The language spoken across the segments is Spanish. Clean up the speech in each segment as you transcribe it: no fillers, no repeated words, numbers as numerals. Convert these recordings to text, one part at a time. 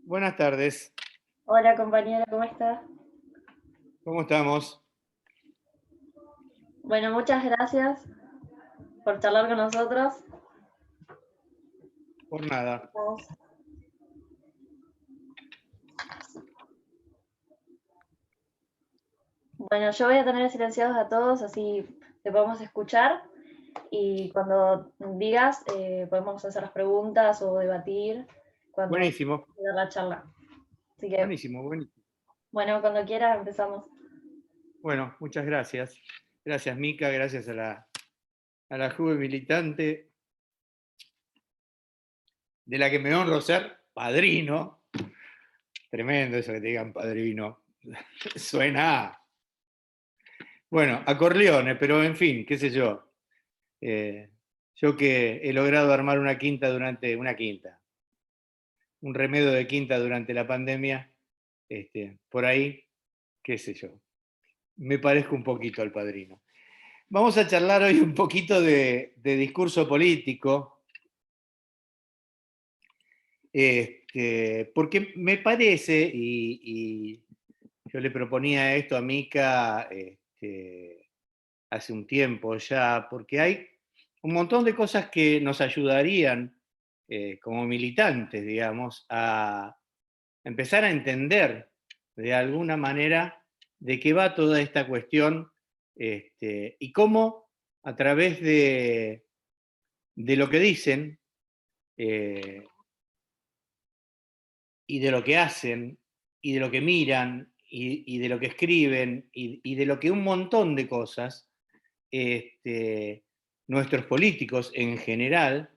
Buenas tardes, Hola compañera, ¿cómo estás? ¿cómo estamos? Bueno, muchas gracias por charlar con nosotros. Por nada. Vamos. Bueno, yo voy a tener silenciados a todos, así te podemos escuchar y cuando digas podemos hacer las preguntas o debatir cuando Buenísimo, dar la charla. Así que, buenísimo, buenísimo. bueno, cuando quieras empezamos. Bueno, muchas gracias. Gracias, Mica, gracias a la joven militante de la que me honro ser padrino. Tremendo eso que te digan padrino. Suena, bueno, a Corleone, pero en fin, qué sé yo. Eh, yo que he logrado armar una quinta durante una quinta, un remedio de quinta durante la pandemia, por ahí, qué sé yo. Me parezco un poquito al padrino. Vamos a charlar hoy un poquito de discurso político, porque me parece, y yo le proponía esto a Mica hace un tiempo ya, porque hay un montón de cosas que nos ayudarían como militantes, digamos, a empezar a entender de alguna manera de qué va toda esta cuestión y cómo a través de lo que dicen eh, y de lo que hacen y de lo que miran y de lo que escriben y de lo que un montón de cosas, nuestros políticos en general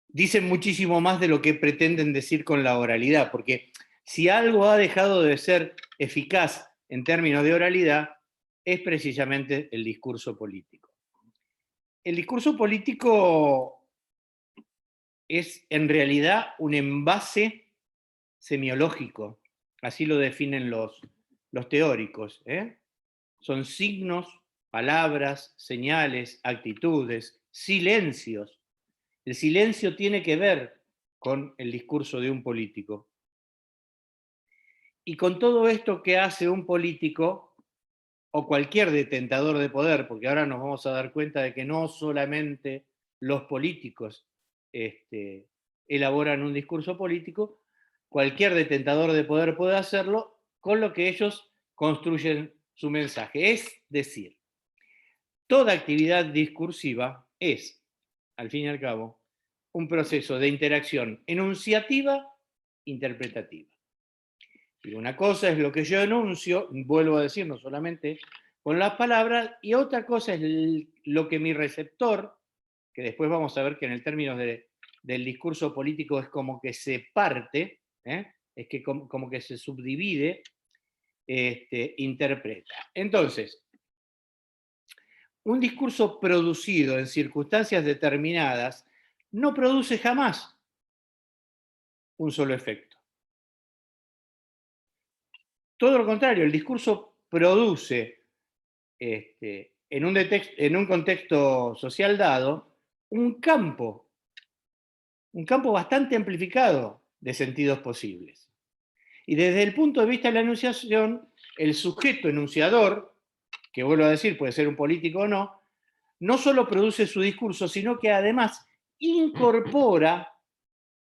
dicen muchísimo más de lo que pretenden decir con la oralidad, porque si algo ha dejado de ser eficaz en términos de oralidad, es precisamente el discurso político. El discurso político es en realidad un envase semiológico, así lo definen los teóricos. Son signos, palabras, señales, actitudes, silencios. El silencio tiene que ver con el discurso de un político. Y con todo esto que hace un político o cualquier detentador de poder, porque ahora nos vamos a dar cuenta de que no solamente los políticos elaboran un discurso político, cualquier detentador de poder puede hacerlo con lo que ellos construyen su mensaje. Es decir, toda actividad discursiva es, al fin y al cabo, un proceso de interacción enunciativa interpretativa. Y una cosa es lo que yo enuncio, vuelvo a decir, no solamente con las palabras, y otra cosa es lo que mi receptor, que después vamos a ver que en el término del discurso político es como que se parte, es que como que se subdivide, interpreta. Entonces, un discurso producido en circunstancias determinadas no produce jamás un solo efecto. Todo lo contrario, el discurso produce en un contexto social dado un campo bastante amplificado de sentidos posibles. Y desde el punto de vista de la enunciación, el sujeto enunciador, que vuelvo a decir puede ser un político o no, no solo produce su discurso, sino que además incorpora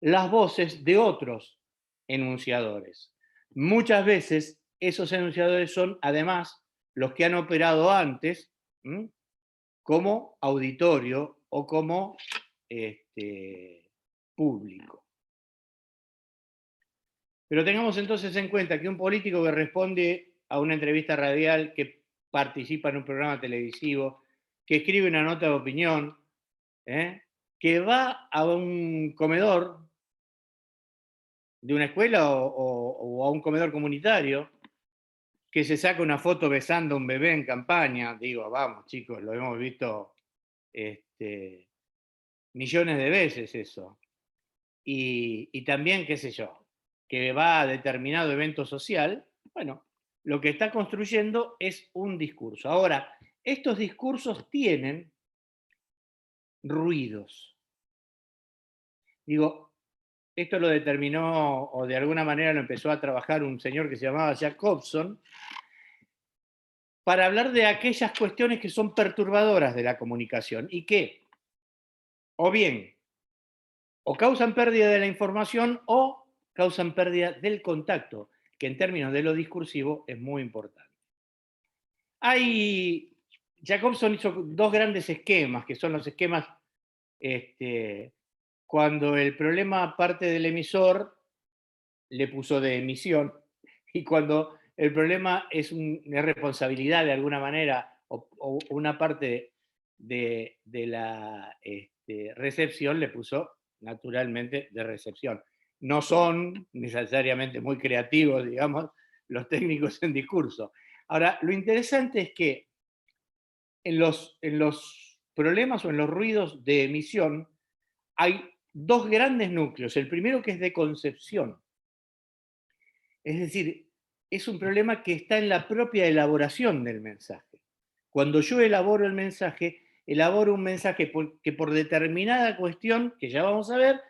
las voces de otros enunciadores. Muchas veces esos enunciadores son además los que han operado antes como auditorio o como público. Pero tengamos entonces en cuenta que un político que responde a una entrevista radial, que participa en un programa televisivo, que escribe una nota de opinión, que va a un comedor de una escuela o a un comedor comunitario, que se saca una foto besando a un bebé en campaña, digo, vamos chicos, lo hemos visto millones de veces eso. Y también, qué sé yo, que va a determinado evento social, bueno, lo que está construyendo es un discurso. Ahora, estos discursos tienen ruidos. Digo, esto lo determinó, o de alguna manera lo empezó a trabajar un señor que se llamaba Jacobson, para hablar de aquellas cuestiones que son perturbadoras de la comunicación y que, o bien, o causan pérdida de la información o causan pérdida del contacto, que en términos de lo discursivo es muy importante. Jacobson hizo dos grandes esquemas, que son los esquemas cuando el problema parte del emisor, le puso de emisión, y cuando el problema es una responsabilidad de alguna manera, o una parte de la recepción, le puso naturalmente de recepción. No son necesariamente muy creativos, digamos, los técnicos en discurso. Ahora, lo interesante es que en los problemas o en los ruidos de emisión hay dos grandes núcleos. El primero, que es de concepción. Es decir, es un problema que está en la propia elaboración del mensaje. Cuando yo elaboro el mensaje, elaboro un mensaje que por determinada cuestión, que ya vamos a ver,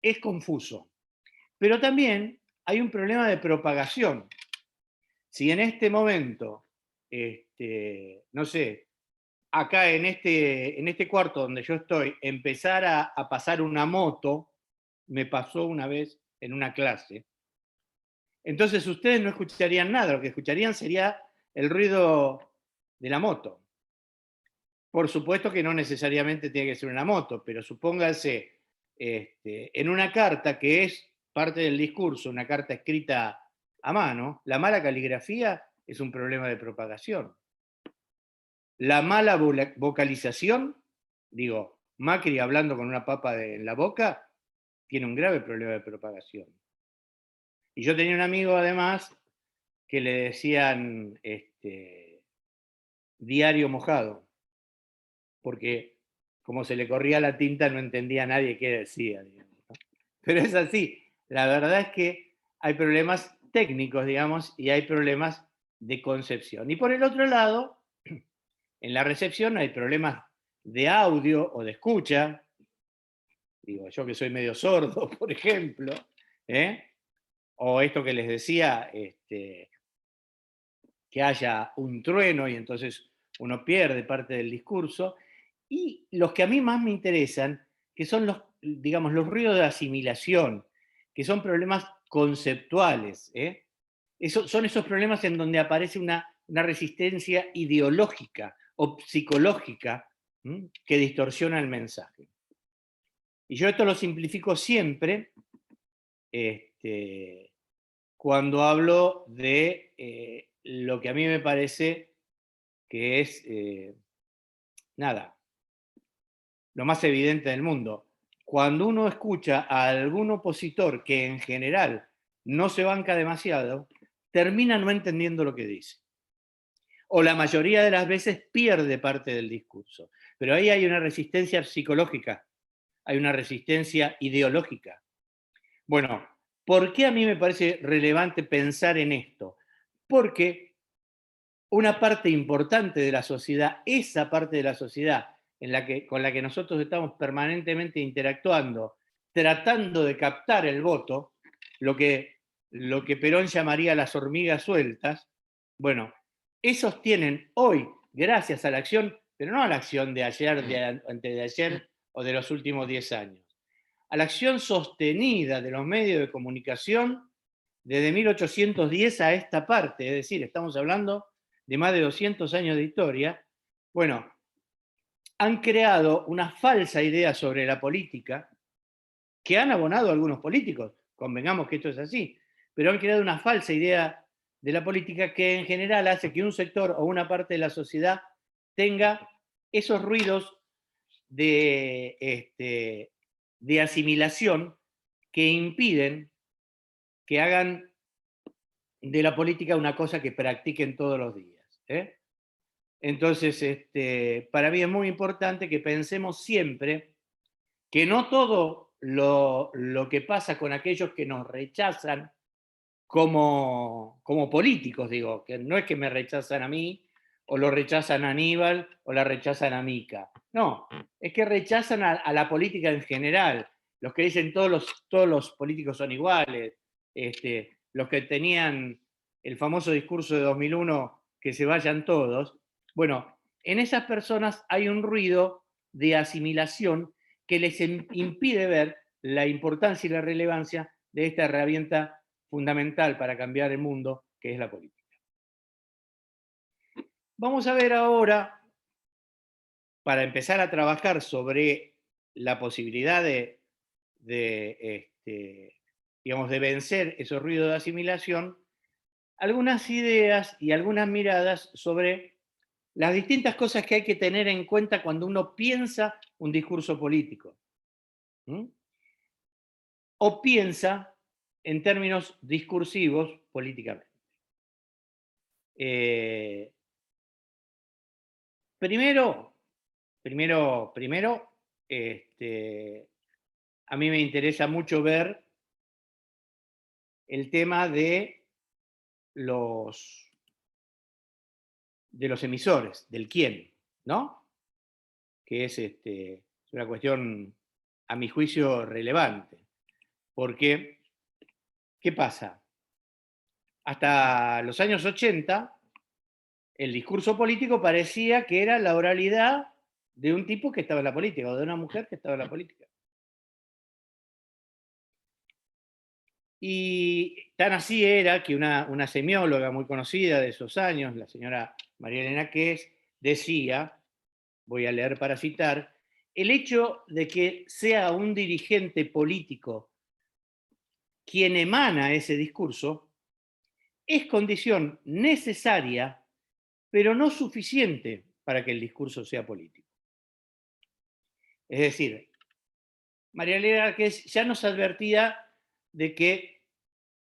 es confuso. Pero también hay un problema de propagación. Si en este momento, no sé, acá en este cuarto donde yo estoy, empezara a pasar una moto, me pasó una vez en una clase, entonces ustedes no escucharían nada, lo que escucharían sería el ruido de la moto. Por supuesto que no necesariamente tiene que ser una moto, pero supóngase en una carta que es parte del discurso, una carta escrita a mano, la mala caligrafía es un problema de propagación. La mala vocalización, digo, Macri hablando con una papa en la boca, tiene un grave problema de propagación. Y yo tenía un amigo, además, que le decían diario mojado, porque como se le corría la tinta no entendía a nadie qué decía, digamos, ¿no? Pero es así, la verdad es que hay problemas técnicos, digamos, y hay problemas de concepción. Y por el otro lado, en la recepción hay problemas de audio o de escucha, digo, yo que soy medio sordo, por ejemplo, ¿eh? O esto que les decía, que haya un trueno y entonces uno pierde parte del discurso. Y los que a mí más me interesan, que son los, digamos, los ruidos de asimilación, que son problemas conceptuales. Son esos problemas en donde aparece una resistencia ideológica o psicológica que distorsiona el mensaje. Y yo esto lo simplifico siempre cuando hablo de lo que a mí me parece que es, nada, lo más evidente del mundo. Cuando uno escucha a algún opositor que en general no se banca demasiado, termina no entendiendo lo que dice. O la mayoría de las veces pierde parte del discurso. Pero ahí hay una resistencia psicológica, hay una resistencia ideológica. Bueno, ¿por qué a mí me parece relevante pensar en esto? Porque una parte importante de la sociedad, esa parte de la sociedad con la que nosotros estamos permanentemente interactuando, tratando de captar el voto, lo que Perón llamaría las hormigas sueltas, bueno, esos tienen hoy, gracias a la acción, pero no a la acción de ayer, de antes de ayer o de los últimos 10 años, a la acción sostenida de los medios de comunicación desde 1810 a esta parte, es decir, estamos hablando de más de 200 años de historia. Bueno, han creado una falsa idea sobre la política que han abonado a algunos políticos, convengamos que esto es así, pero han creado una falsa idea de la política que en general hace que un sector o una parte de la sociedad tenga esos ruidos de asimilación que impiden que hagan de la política una cosa que practiquen todos los días. Entonces, para mí es muy importante que pensemos siempre que no todo lo que pasa con aquellos que nos rechazan como políticos, digo, que no es que me rechazan a mí, o lo rechazan a Aníbal, o la rechazan a Mica. No, es que rechazan a la política en general. los que dicen todos los políticos son iguales, los que tenían el famoso discurso de 2001, que se vayan todos. Bueno, en esas personas hay un ruido de asimilación que les impide ver la importancia y la relevancia de esta herramienta fundamental para cambiar el mundo, que es la política. Vamos a ver ahora, para empezar a trabajar sobre la posibilidad digamos, de vencer esos ruidos de asimilación, algunas ideas y algunas miradas sobre las distintas cosas que hay que tener en cuenta cuando uno piensa un discurso político. O piensa en términos discursivos políticamente. Primero, a mí me interesa mucho ver el tema de los emisores, del quién, ¿no? Que es una cuestión, a mi juicio, relevante. Porque, ¿qué pasa? Hasta los años 80, el discurso político parecía que era la oralidad de un tipo que estaba en la política, o de una mujer que estaba en la política. Y tan así era que una semióloga muy conocida de esos años, la señora María Elena Qués, decía, voy a leer para citar, el hecho de que sea un dirigente político quien emana ese discurso es condición necesaria, pero no suficiente para que el discurso sea político. Es decir, María Elena Qués ya nos advertía de que,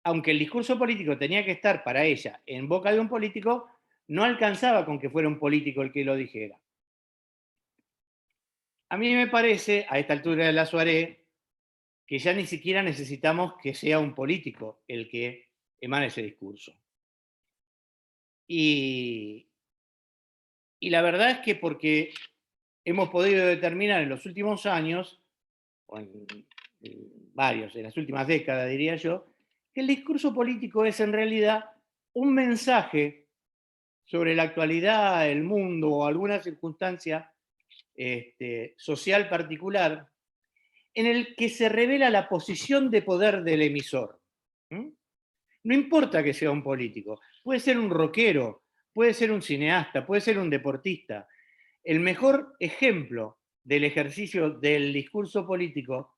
aunque el discurso político tenía que estar para ella en boca de un político, no alcanzaba con que fuera un político el que lo dijera. A mí me parece, a esta altura de la soirée, que ya ni siquiera necesitamos que sea un político el que emane ese discurso. Y la verdad es que porque hemos podido determinar en los últimos años, o en varios, en las últimas décadas diría yo, que el discurso político es en realidad un mensaje sobre la actualidad, el mundo o alguna circunstancia social particular en el que se revela la posición de poder del emisor. No importa que sea un político, puede ser un rockero, puede ser un cineasta, puede ser un deportista. El mejor ejemplo del ejercicio del discurso político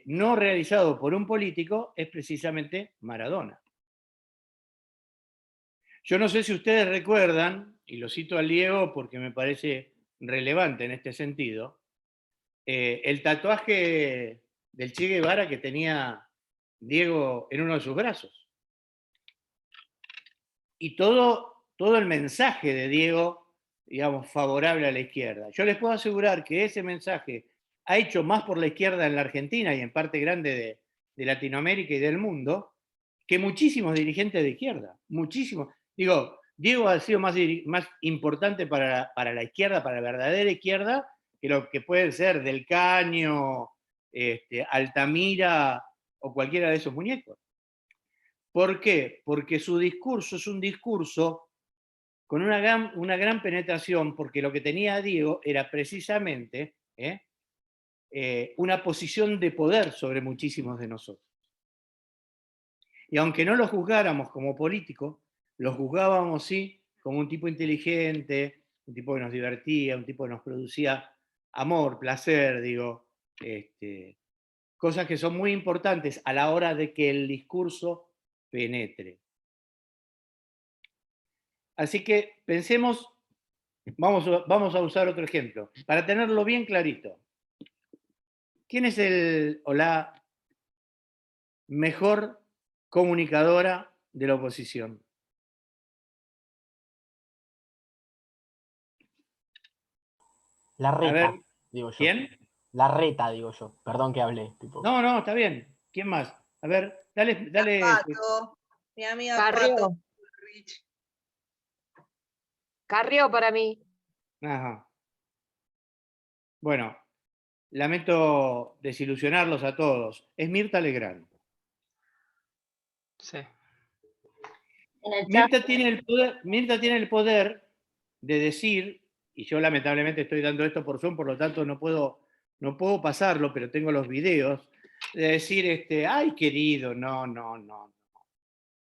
no realizado por un político es precisamente Maradona. Yo no sé si ustedes recuerdan, y lo cito al Diego porque me parece relevante en este sentido, el tatuaje del Che Guevara que tenía Diego en uno de sus brazos. Y todo el mensaje de Diego, digamos, favorable a la izquierda. Yo les puedo asegurar que ese mensaje ha hecho más por la izquierda en la Argentina y en parte grande de Latinoamérica y del mundo que muchísimos dirigentes de izquierda. Muchísimos. Digo, Diego ha sido más importante para la izquierda, para la verdadera izquierda, que lo que puede ser Del Caño, Altamira o cualquiera de esos muñecos. ¿Por qué? Porque su discurso es un discurso con una gran penetración, porque lo que tenía Diego era precisamente una posición de poder sobre muchísimos de nosotros. Y aunque no lo juzgáramos como político, lo juzgábamos sí como un tipo inteligente, un tipo que nos divertía, un tipo que nos producía amor, placer, digo, cosas que son muy importantes a la hora de que el discurso penetre. Así que pensemos, vamos a usar otro ejemplo, para tenerlo bien clarito. ¿Quién es el o la mejor comunicadora de la oposición? La A ver, Reta, digo yo. ¿quién? La Reta, digo yo. Perdón que hablé. Tipo. No, está bien. ¿Quién más? A ver, dale. Pato, mi amiga Carrió. Pato. Carrió para mí. Ajá. Bueno, lamento desilusionarlos a todos, es Mirta Legrand. Sí. En el chat, Mirta tiene el poder de decir, y yo lamentablemente estoy dando esto por Zoom, por lo tanto no puedo pasarlo, pero tengo los videos, de decir, ay querido, no.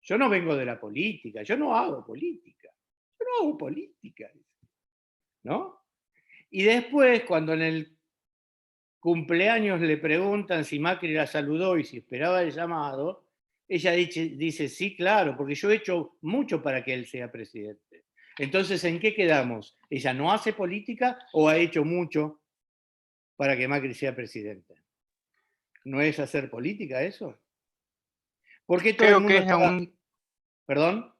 Yo no vengo de la política, yo no hago política, ¿no? Y después, cuando en el cumpleaños le preguntan si Macri la saludó y si esperaba el llamado, ella dice, sí, claro, porque yo he hecho mucho para que él sea presidente. Entonces, ¿en qué quedamos? ¿Ella no hace política o ha hecho mucho para que Macri sea presidente? ¿No es hacer política eso? ¿Por qué todo el Creo que mundo es la está... única. ¿Perdón?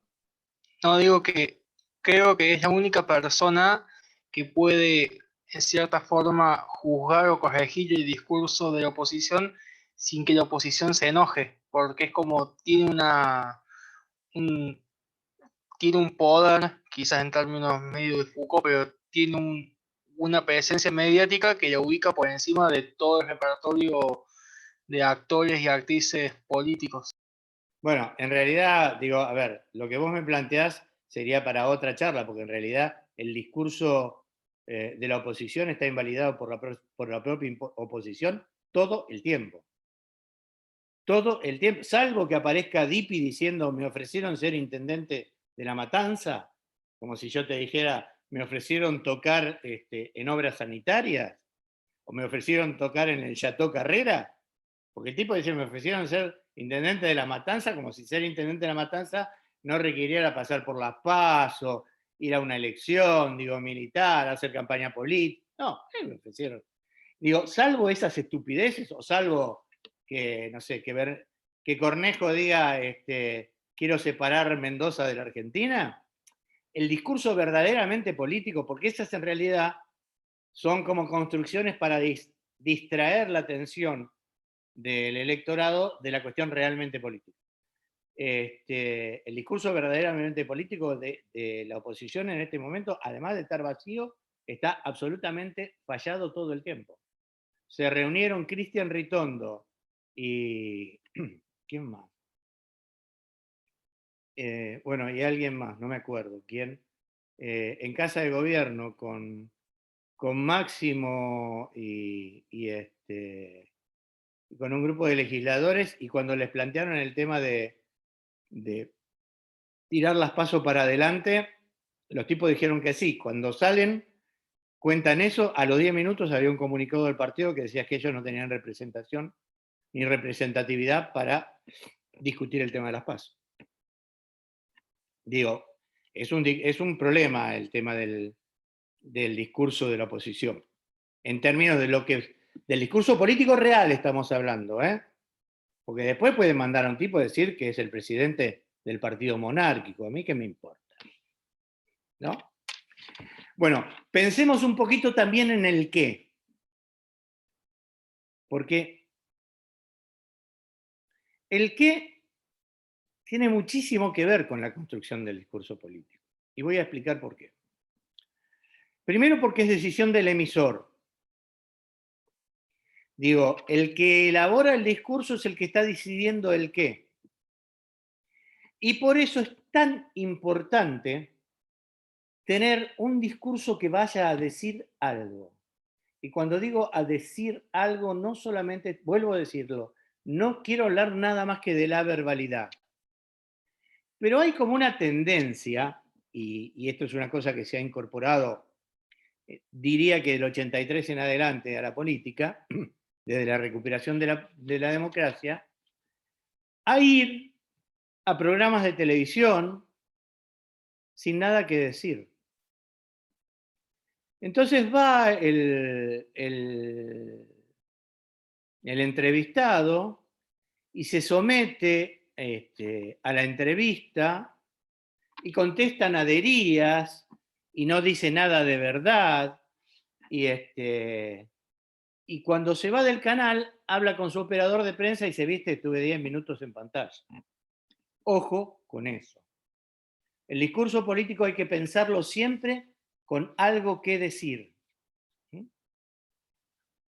No, digo que creo que es la única persona que puede, en cierta forma, juzgar o corregir el discurso de la oposición sin que la oposición se enoje, porque es como un, tiene un poder, quizás en términos medio de Foucault, pero tiene una presencia mediática que la ubica por encima de todo el repertorio de actores y actrices políticos. Bueno, en realidad, digo, a ver, lo que vos me planteás sería para otra charla, porque en realidad el discurso de la oposición está invalidado por la propia oposición todo el tiempo. Todo el tiempo, salvo que aparezca Dipi diciendo, me ofrecieron ser intendente de La Matanza, como si yo te dijera, me ofrecieron tocar en obras sanitarias, o me ofrecieron tocar en el Chateau Carrera, porque el tipo dice, me ofrecieron ser intendente de La Matanza, como si ser intendente de La Matanza no requiriera pasar por las PASO, ir a una elección, digo, militar, hacer campaña política. No, me ofrecieron. Digo, salvo esas estupideces, o salvo que, no sé, que Cornejo diga, quiero separar Mendoza de la Argentina, el discurso verdaderamente político, porque esas en realidad son como construcciones para distraer la atención del electorado de la cuestión realmente política. El discurso verdaderamente político de la oposición en este momento, además de estar vacío, está absolutamente fallado todo el tiempo. Se reunieron Cristian Ritondo y... ¿Quién más? Bueno, y alguien más, no me acuerdo quién, en Casa de Gobierno con Máximo con un grupo de legisladores, y cuando les plantearon el tema de tirar las pasos para adelante, los tipos dijeron que sí. Cuando salen, cuentan eso, a los 10 minutos había un comunicado del partido que decía que ellos no tenían representación ni representatividad para discutir el tema de las pasos. Digo, es un problema el tema del discurso de la oposición. En términos de del discurso político real estamos hablando, ¿eh? Porque después pueden mandar a un tipo a decir que es el presidente del partido monárquico. A mí qué me importa, ¿no? Bueno, pensemos un poquito también en el qué. Porque el qué tiene muchísimo que ver con la construcción del discurso político. Y voy a explicar por qué. Primero, porque es decisión del emisor. Digo, el que elabora el discurso es el que está decidiendo el qué. Y por eso es tan importante tener un discurso que vaya a decir algo. Y cuando digo a decir algo, no solamente, vuelvo a decirlo, no quiero hablar nada más que de la verbalidad. Pero hay como una tendencia, y esto es una cosa que se ha incorporado, diría que del 83 en adelante a la política, desde la recuperación de la democracia, a ir a programas de televisión sin nada que decir. Entonces va el entrevistado y se somete a la entrevista y contesta naderías y no dice nada de verdad. Y cuando se va del canal, habla con su operador de prensa y se viste, estuve 10 minutos en pantalla. Ojo con eso. El discurso político hay que pensarlo siempre con algo que decir.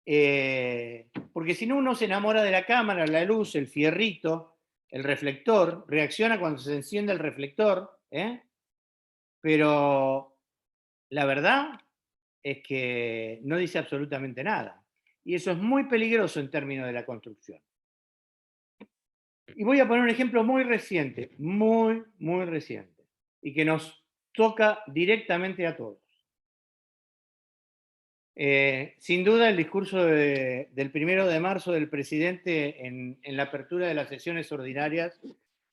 Porque si no, uno se enamora de la cámara, la luz, el fierrito, el reflector, reacciona cuando se enciende el reflector, pero la verdad es que no dice absolutamente nada. Y eso es muy peligroso en términos de la construcción. Y voy a poner un ejemplo muy reciente, muy reciente, y que nos toca directamente a todos. Sin duda, el discurso del 1 de marzo del presidente en la apertura de las sesiones ordinarias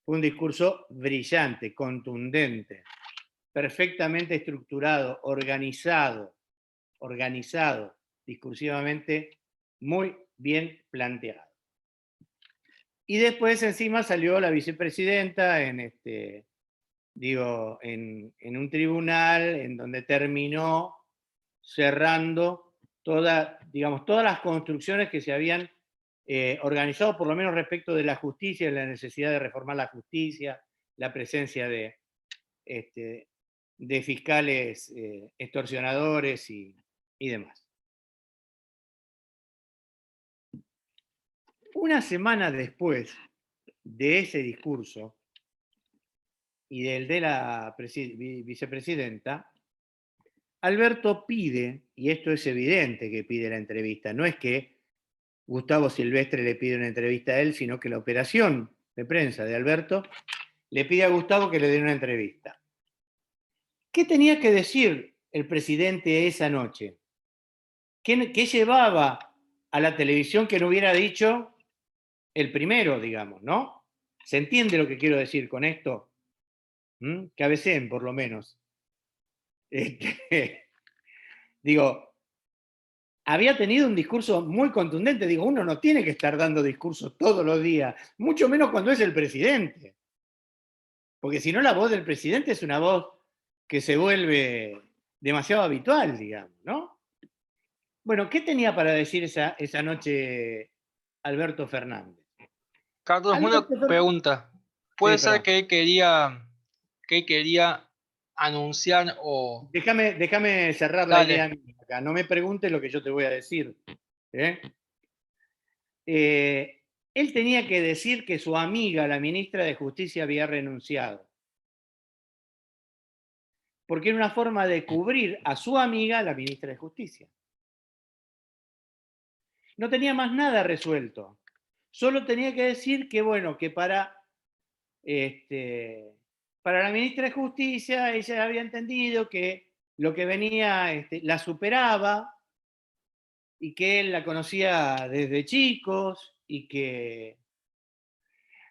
fue un discurso brillante, contundente, perfectamente estructurado, organizado, discursivamente muy bien planteado. Y después encima salió la vicepresidenta en un tribunal en donde terminó cerrando todas las construcciones que se habían organizado, por lo menos respecto de la justicia y la necesidad de reformar la justicia, la presencia de fiscales extorsionadores y demás. Una semana después de ese discurso y del de la vicepresidenta, Alberto pide, y esto es evidente que pide la entrevista, no es que Gustavo Silvestre le pide una entrevista a él, sino que la operación de prensa de Alberto le pide a Gustavo que le dé una entrevista. ¿Qué tenía que decir el presidente esa noche? ¿Qué llevaba a la televisión que no hubiera dicho el primero, digamos, ¿no? ¿Se entiende lo que quiero decir con esto? Cabeceen, por lo menos. Digo, había tenido un discurso muy contundente. Digo, uno no tiene que estar dando discursos todos los días, mucho menos cuando es el presidente. Porque si no, la voz del presidente es una voz que se vuelve demasiado habitual, digamos, ¿no? Bueno, ¿qué tenía para decir esa noche Alberto Fernández? Carlos, una pregunta. ¿Puede ser que él quería anunciar o...? Déjame cerrar la idea acá. No me preguntes lo que yo te voy a decir. Él tenía que decir que su amiga, la ministra de Justicia, había renunciado. Porque era una forma de cubrir a su amiga, la ministra de Justicia. No tenía más nada resuelto. Solo tenía que decir que, bueno, que para la ministra de Justicia ella había entendido que lo que venía la superaba y que él la conocía desde chicos y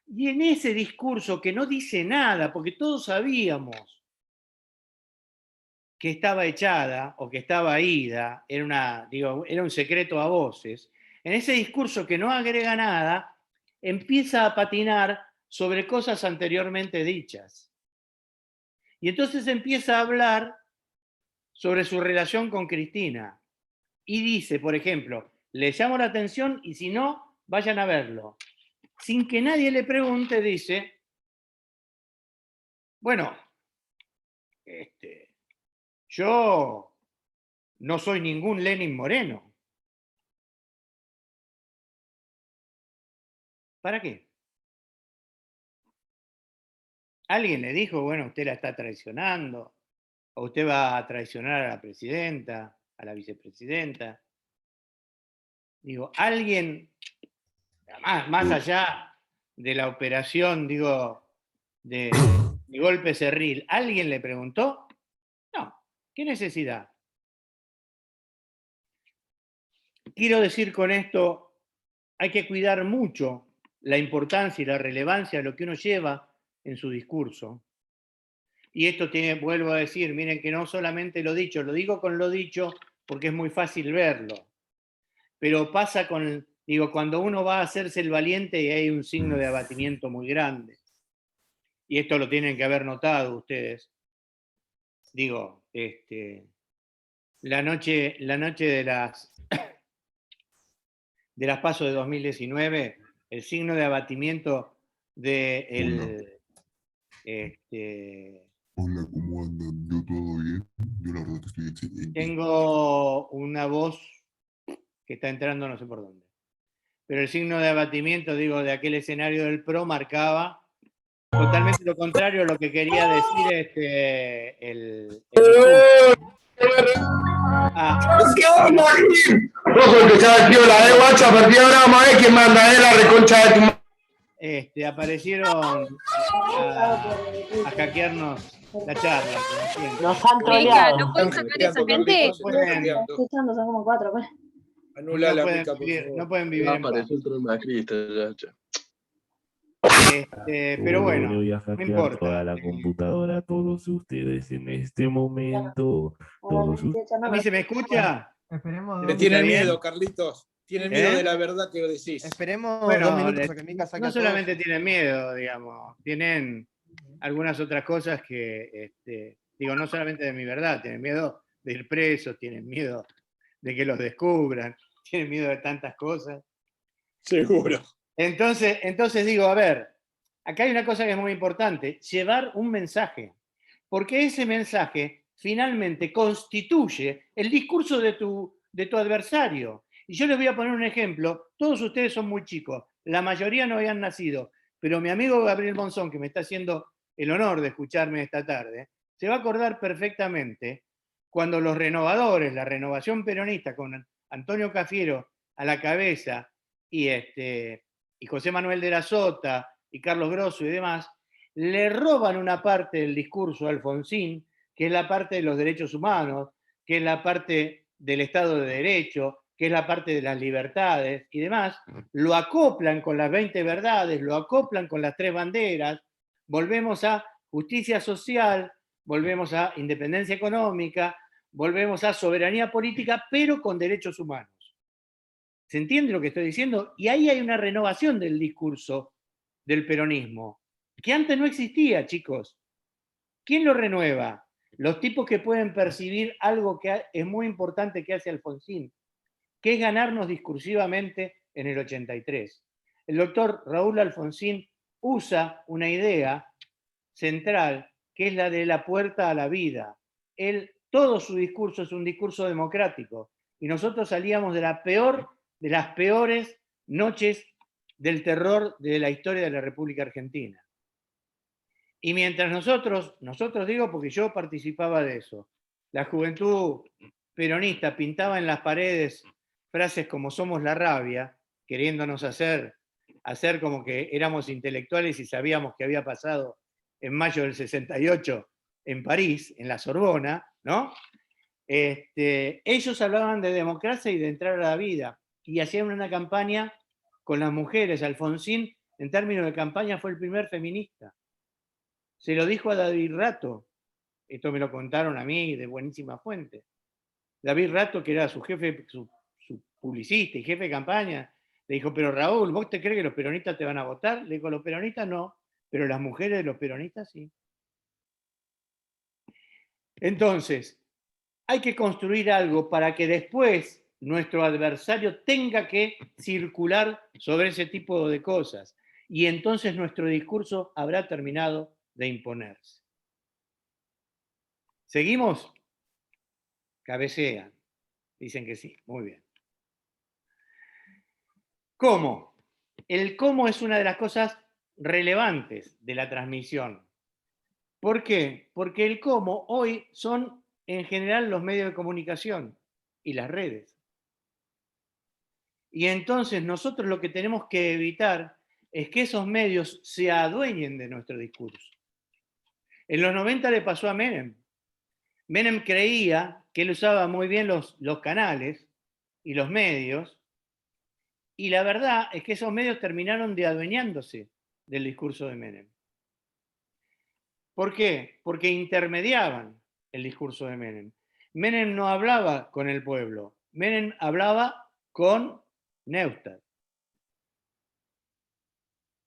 en ese discurso que no dice nada, porque todos sabíamos que estaba echada o que estaba ida, era un secreto a voces, en ese discurso que no agrega nada, empieza a patinar sobre cosas anteriormente dichas. Y entonces empieza a hablar sobre su relación con Cristina. Y dice, por ejemplo, le llamo la atención y si no, vayan a verlo. Sin que nadie le pregunte, dice, bueno, yo no soy ningún Lenin Moreno. ¿Para qué? Alguien le dijo, bueno, usted la está traicionando, o usted va a traicionar a la presidenta, a la vicepresidenta. Digo, alguien, más allá de la operación, de golpe cerril, ¿alguien le preguntó? No, ¿qué necesidad? Quiero decir con esto, hay que cuidar mucho la importancia y la relevancia de lo que uno lleva en su discurso. Y esto vuelvo a decir, miren que no solamente lo dicho, lo digo con lo dicho porque es muy fácil verlo. Pero pasa cuando uno va a hacerse el valiente y hay un signo de abatimiento muy grande. Y esto lo tienen que haber notado ustedes. La noche de las PASO de 2019, el signo de abatimiento de Hola, ¿cómo andan? Yo todo bien. Yo la verdad que estoy excelente. Tengo una voz que está entrando no sé por dónde. Pero el signo de abatimiento, digo, de aquel escenario del PRO marcaba totalmente lo contrario a lo que quería decir el ¿Qué onda, Gil? Vos empezás a la guacho, a partir de ahora vamos a ver quién manda, la reconcha de tu madre. Aparecieron a hackearnos la charla. Nos han Mica, troleado. ¿no pueden sacar esa gente? Estoy escuchando, son como 4, pues. Anula la mica, por No favor. pueden vivir en paz. Apareció el troll macrista, ya, che. Pero bueno, voy a no hackear importa. toda la computadora, todos ustedes en este momento. Todos ¿A mí se me escucha? Esperemos Le dos tienen bien? miedo, Carlitos. Tienen miedo de la verdad que decís. Esperemos Bueno, 2 minutos a que Mica saque No a todos. solamente tienen miedo, digamos, tienen algunas otras cosas que, digo, no solamente de mi verdad, tienen miedo de ir presos, tienen miedo de que los descubran, tienen miedo de tantas cosas. Seguro. Entonces digo, a ver, acá hay una cosa que es muy importante, llevar un mensaje, porque ese mensaje finalmente constituye el discurso de tu adversario. Y yo les voy a poner un ejemplo, todos ustedes son muy chicos, la mayoría no habían nacido, pero mi amigo Gabriel Monzón, que me está haciendo el honor de escucharme esta tarde, se va a acordar perfectamente cuando los renovadores, la renovación peronista con Antonio Cafiero a la cabeza y José Manuel de la Sota y Carlos Grosso y demás, le roban una parte del discurso a Alfonsín, que es la parte de los derechos humanos, que es la parte del Estado de Derecho, que es la parte de las libertades y demás, lo acoplan con las 20 verdades, lo acoplan con las 3 banderas, volvemos a justicia social, volvemos a independencia económica, volvemos a soberanía política, pero con derechos humanos. ¿Se entiende lo que estoy diciendo? Y ahí hay una renovación del discurso del peronismo, que antes no existía, chicos. ¿Quién lo renueva? Los tipos que pueden percibir algo que es muy importante que hace Alfonsín, que es ganarnos discursivamente en el 83. El doctor Raúl Alfonsín usa una idea central, que es la de la puerta a la vida. Todo su discurso es un discurso democrático, y nosotros salíamos de las peores noches del terror de la historia de la República Argentina. Y mientras nosotros digo porque yo participaba de eso, la juventud peronista pintaba en las paredes frases como somos la rabia, queriéndonos hacer como que éramos intelectuales y sabíamos que había pasado en mayo del 68 en París, en la Sorbona, ¿no? Ellos hablaban de democracia y de entrar a la vida, y hacían una campaña con las mujeres. Alfonsín, en términos de campaña, fue el primer feminista. Se lo dijo a David Rato, esto me lo contaron a mí de buenísima fuente. David Rato, que era su jefe, su publicista y jefe de campaña, le dijo, pero Raúl, ¿vos te crees que los peronistas te van a votar? Le dijo, los peronistas no, pero las mujeres de los peronistas sí. Entonces, hay que construir algo para que después nuestro adversario tenga que circular sobre ese tipo de cosas. Y entonces nuestro discurso habrá terminado de imponerse. ¿Seguimos? Cabecean. Dicen que sí. Muy bien. ¿Cómo? El cómo es una de las cosas relevantes de la transmisión. ¿Por qué? Porque el cómo hoy son en general los medios de comunicación y las redes. Y entonces nosotros lo que tenemos que evitar es que esos medios se adueñen de nuestro discurso. En los 90 le pasó a Menem. Menem creía que él usaba muy bien los canales y los medios, y la verdad es que esos medios terminaron de adueñándose del discurso de Menem. ¿Por qué? Porque intermediaban el discurso de Menem. Menem no hablaba con el pueblo, Menem hablaba con Neustadt.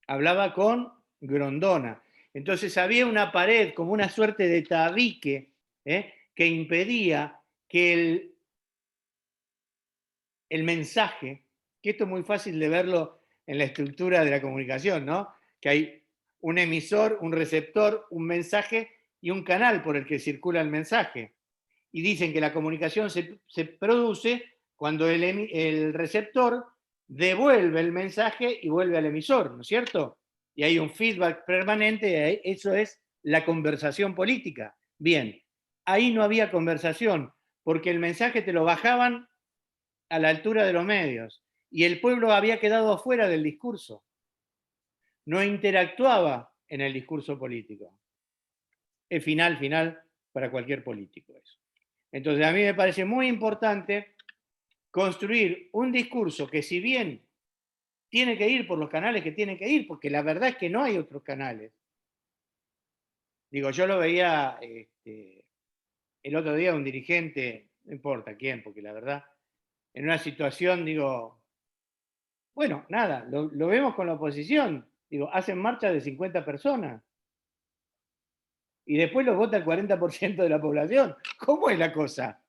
Hablaba con Grondona. Entonces había una pared, como una suerte de tabique, que impedía que el mensaje, que esto es muy fácil de verlo en la estructura de la comunicación, ¿no? Que hay un emisor, un receptor, un mensaje y un canal por el que circula el mensaje. Y dicen que la comunicación se produce cuando el receptor devuelve el mensaje y vuelve al emisor, ¿no es cierto? Y hay un feedback permanente, eso es la conversación política. Bien, ahí no había conversación, porque el mensaje te lo bajaban a la altura de los medios, y el pueblo había quedado afuera del discurso. No interactuaba en el discurso político. Es final para cualquier político eso. Entonces a mí me parece muy importante construir un discurso que, si bien tiene que ir por los canales que tiene que ir, porque la verdad es que no hay otros canales. Digo, yo lo veía el otro día, un dirigente, no importa quién, porque la verdad, en una situación, digo, bueno, nada, lo vemos con la oposición, digo, hacen marcha de 50 personas y después los vota el 40% de la población. ¿Cómo es la cosa?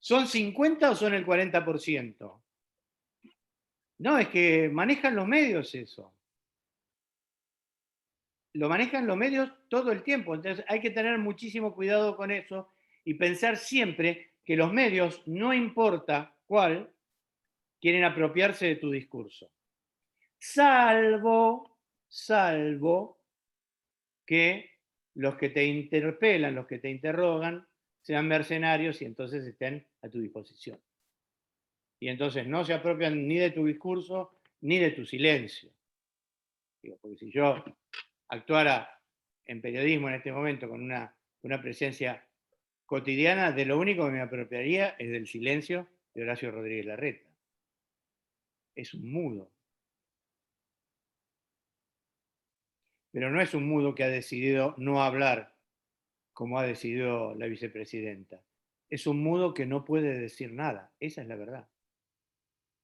¿Son 50 o son el 40%? No, es que manejan los medios eso. Lo manejan los medios todo el tiempo. Entonces hay que tener muchísimo cuidado con eso y pensar siempre que los medios, no importa cuál, quieren apropiarse de tu discurso. Salvo que los que te interpelan, los que te interrogan, sean mercenarios y entonces estén a tu disposición. Y entonces no se apropian ni de tu discurso ni de tu silencio. Digo, porque si yo actuara en periodismo en este momento con una presencia cotidiana, de lo único que me apropiaría es del silencio de Horacio Rodríguez Larreta. Es un mudo. Pero no es un mudo que ha decidido no hablar, como ha decidido la vicepresidenta. Es un mudo que no puede decir nada. Esa es la verdad.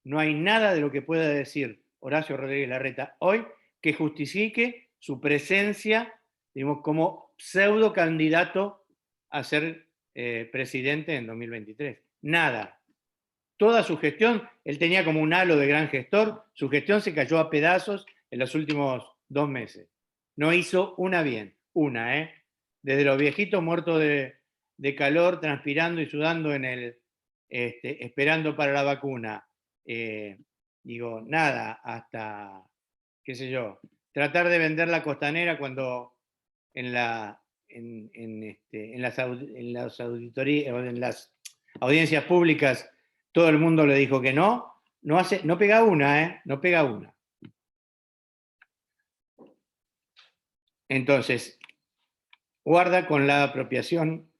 No hay nada de lo que pueda decir Horacio Rodríguez Larreta hoy que justifique su presencia, digamos, como pseudo candidato a ser presidente en 2023. Nada. Toda su gestión, él tenía como un halo de gran gestor, su gestión se cayó a pedazos en los últimos 2 meses. No hizo una bien, una, desde los viejitos muertos de calor, transpirando y sudando esperando para la vacuna. Digo, nada, hasta, qué sé yo, tratar de vender la costanera cuando en las auditorías, en las audiencias públicas todo el mundo le dijo que no pega una, no pega una. Entonces, guarda con la apropiación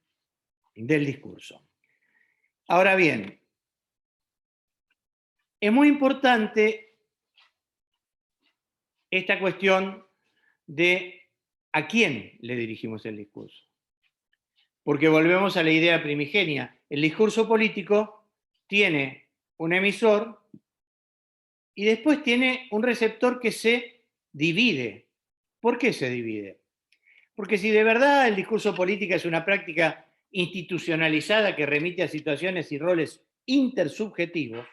del discurso. Ahora bien, es muy importante esta cuestión de a quién le dirigimos el discurso. Porque volvemos a la idea primigenia. El discurso político tiene un emisor y después tiene un receptor que se divide. ¿Por qué se divide? Porque si de verdad el discurso político es una práctica institucionalizada que remite a situaciones y roles intersubjetivos,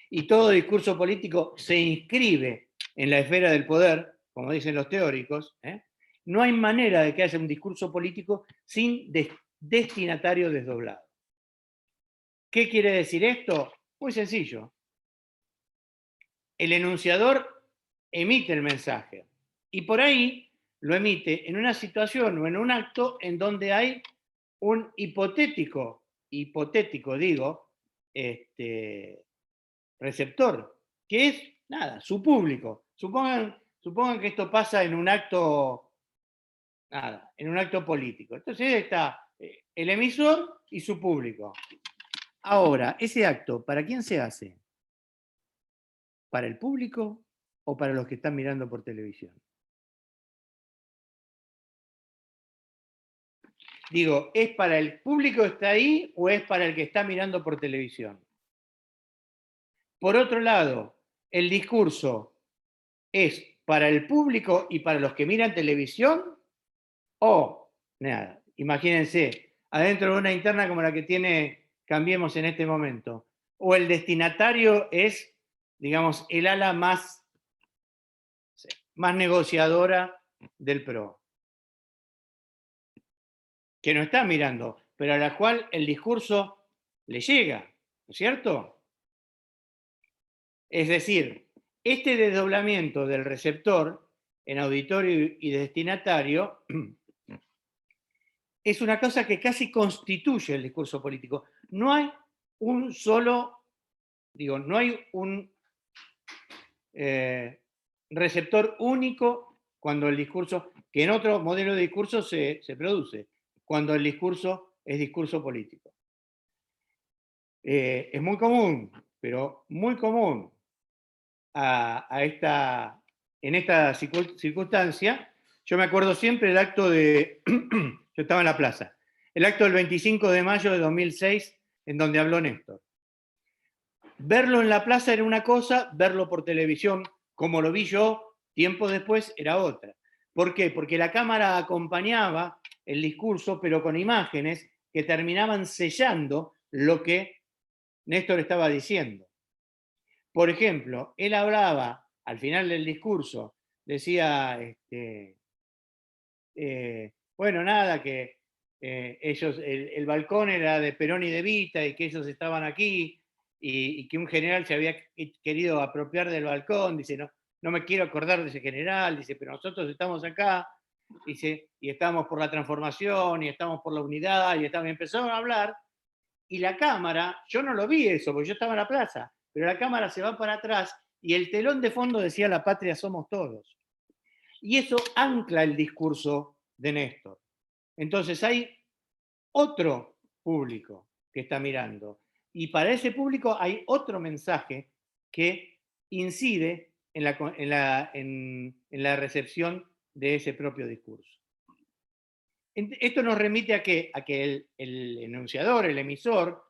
y todo discurso político se inscribe en la esfera del poder, como dicen los teóricos, no hay manera de que haya un discurso político sin destinatario desdoblado. ¿Qué quiere decir esto? Muy sencillo. El enunciador emite el mensaje y por ahí lo emite en una situación o en un acto en donde hay un hipotético digo, receptor, que es, nada, su público. Supongan que esto pasa en un acto, nada, en un acto político. Entonces está el emisor y su público. Ahora, ese acto, ¿para quién se hace? ¿Para el público o para los que están mirando por televisión? Digo, ¿es para el público que está ahí o es para el que está mirando por televisión? Por otro lado, ¿el discurso es para el público y para los que miran televisión? O, nada, imagínense, adentro de una interna como la que tiene Cambiemos en este momento, o el destinatario es, digamos, el ala más negociadora del PRO, que no está mirando, pero a la cual el discurso le llega. ¿no es cierto? Es decir, este desdoblamiento del receptor en auditorio y destinatario es una cosa que casi constituye el discurso político. No hay un solo, no hay un receptor único cuando el discurso, que en otro modelo de discurso se produce, cuando el discurso es discurso político. Es muy común, pero muy común en esta circunstancia. Yo me acuerdo siempre el acto de, yo estaba en la plaza, el acto del 25 de mayo de 2006, en donde habló Néstor. Verlo en la plaza era una cosa, verlo por televisión, como lo vi yo, tiempo después, era otra. ¿Por qué? Porque la cámara acompañaba el discurso, pero con imágenes que terminaban sellando lo que Néstor estaba diciendo. Por ejemplo, él hablaba, al final del discurso, decía, bueno, nada, que ellos, el balcón era de Perón y de Vita y que ellos estaban aquí y que un general se había querido apropiar del balcón, dice, no me quiero acordar de ese general, dice, pero nosotros estamos acá, dice, y estamos por la transformación y estamos por la unidad y empezaron a hablar y la cámara, yo no lo vi eso porque yo estaba en la plaza, pero la cámara se va para atrás y el telón de fondo decía la patria somos todos. Y eso ancla el discurso de Néstor. Entonces hay otro público que está mirando. Y para ese público hay otro mensaje que incide en la recepción de ese propio discurso. Esto nos remite a que el enunciador, el emisor,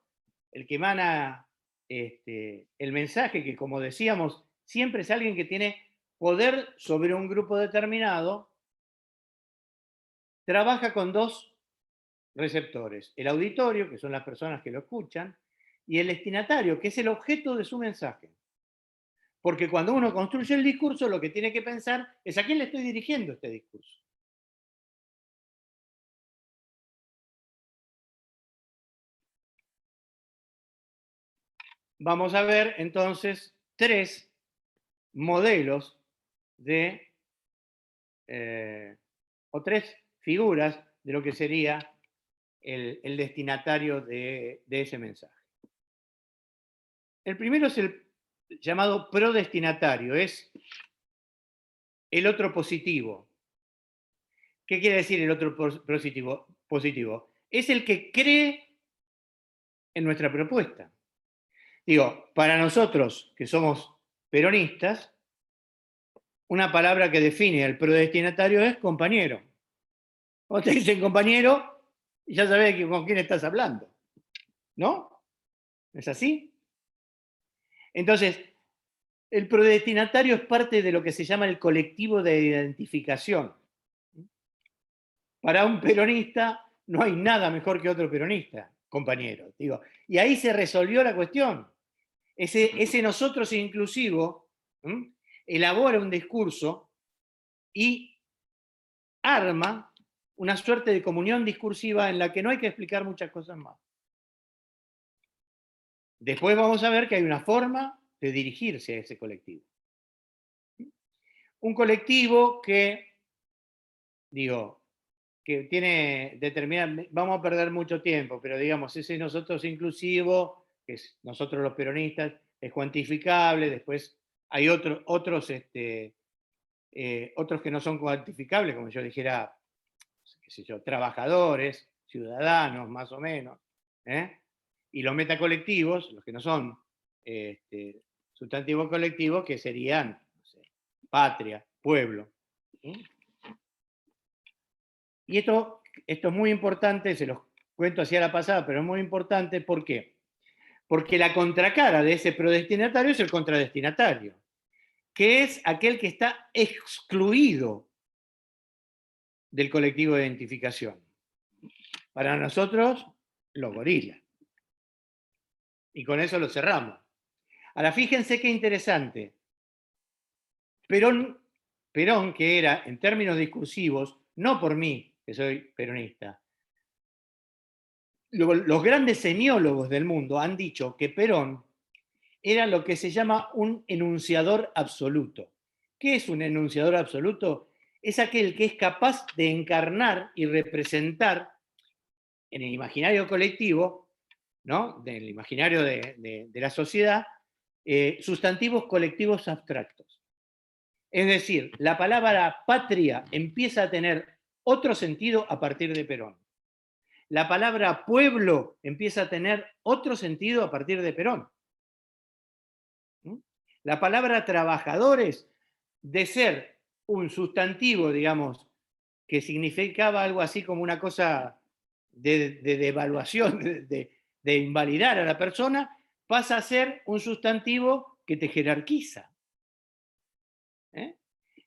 el que emana el mensaje, que como decíamos, siempre es alguien que tiene poder sobre un grupo determinado, trabaja con dos receptores, el auditorio, que son las personas que lo escuchan, y el destinatario, que es el objeto de su mensaje. Porque cuando uno construye el discurso, lo que tiene que pensar es a quién le estoy dirigiendo este discurso. Vamos a ver entonces tres modelos o tres figuras de lo que sería el destinatario de ese mensaje. El primero es el llamado prodestinatario, es el otro positivo. ¿Qué quiere decir el otro positivo? Es el que cree en nuestra propuesta. Digo, para nosotros que somos peronistas, una palabra que define al prodestinatario es compañero. Cuando te dicen compañero, ya sabes con quién estás hablando. ¿No? ¿Es así? Entonces, el prodestinatario es parte de lo que se llama el colectivo de identificación. Para un peronista no hay nada mejor que otro peronista, compañero. Digo. Y ahí se resolvió la cuestión. Ese nosotros inclusivo elabora un discurso y arma una suerte de comunión discursiva en la que no hay que explicar muchas cosas más. Después vamos a ver que hay una forma de dirigirse a ese colectivo. Un colectivo que tiene determinada, vamos a perder mucho tiempo, pero digamos, ese nosotros inclusivo, que es nosotros los peronistas, es cuantificable, después hay otros que no son cuantificables, como yo dijera, qué sé yo, trabajadores, ciudadanos, más o menos, y los metacolectivos, los que no son sustantivos colectivos, que serían patria, pueblo. Y esto es muy importante, se los cuento hacia la pasada, pero es muy importante, ¿por qué? Porque la contracara de ese prodestinatario es el contradestinatario, que es aquel que está excluido del colectivo de identificación. Para nosotros, los gorilas. Y con eso lo cerramos. Ahora, fíjense qué interesante. Perón, que era, en términos discursivos, no por mí, que soy peronista, los grandes semiólogos del mundo han dicho que Perón era lo que se llama un enunciador absoluto. ¿Qué es un enunciador absoluto? Es aquel que es capaz de encarnar y representar en el imaginario colectivo, ¿no? Del imaginario de la sociedad, sustantivos colectivos abstractos. Es decir, la palabra patria empieza a tener otro sentido a partir de Perón. La palabra pueblo empieza a tener otro sentido a partir de Perón. La palabra trabajadores, de ser un sustantivo, digamos, que significaba algo así como una cosa de devaluación, de invalidar a la persona, pasa a ser un sustantivo que te jerarquiza.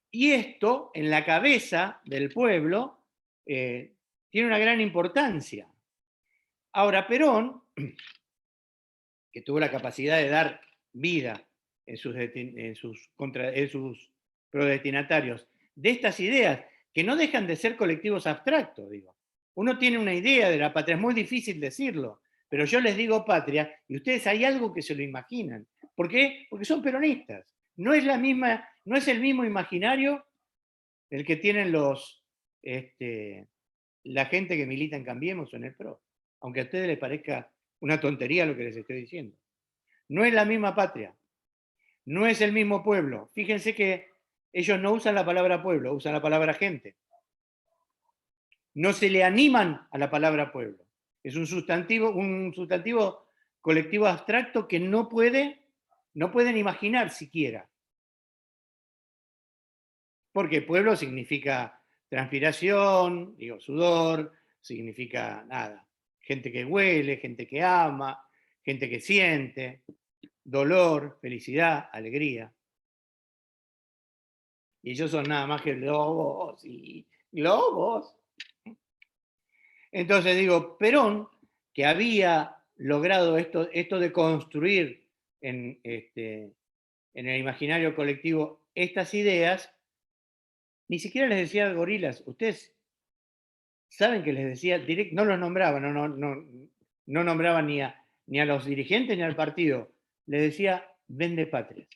Y esto, en la cabeza del pueblo, tiene una gran importancia. Ahora, Perón, que tuvo la capacidad de dar vida en sus prodestinatarios, de estas ideas, que no dejan de ser colectivos abstractos, digo. Uno tiene una idea de la patria, es muy difícil decirlo, pero yo les digo patria, y ustedes hay algo que se lo imaginan. ¿Por qué? Porque son peronistas. No es el mismo imaginario el que tienen la gente que milita en Cambiemos o en el PRO. Aunque a ustedes les parezca una tontería lo que les estoy diciendo. No es la misma patria. No es el mismo pueblo. Fíjense que ellos no usan la palabra pueblo, usan la palabra gente. No se le animan a la palabra pueblo. Es un sustantivo colectivo abstracto que no pueden imaginar siquiera. Porque pueblo significa transpiración, digo, sudor, significa nada. Gente que huele, gente que ama, gente que siente, dolor, felicidad, alegría. Y ellos son nada más que globos y globos. Entonces digo, Perón, que había logrado esto de construir en el imaginario colectivo estas ideas, ni siquiera les decía gorilas. Ustedes saben que les decía, no los nombraba, no nombraba ni a los dirigentes ni al partido. Les decía, vende patria.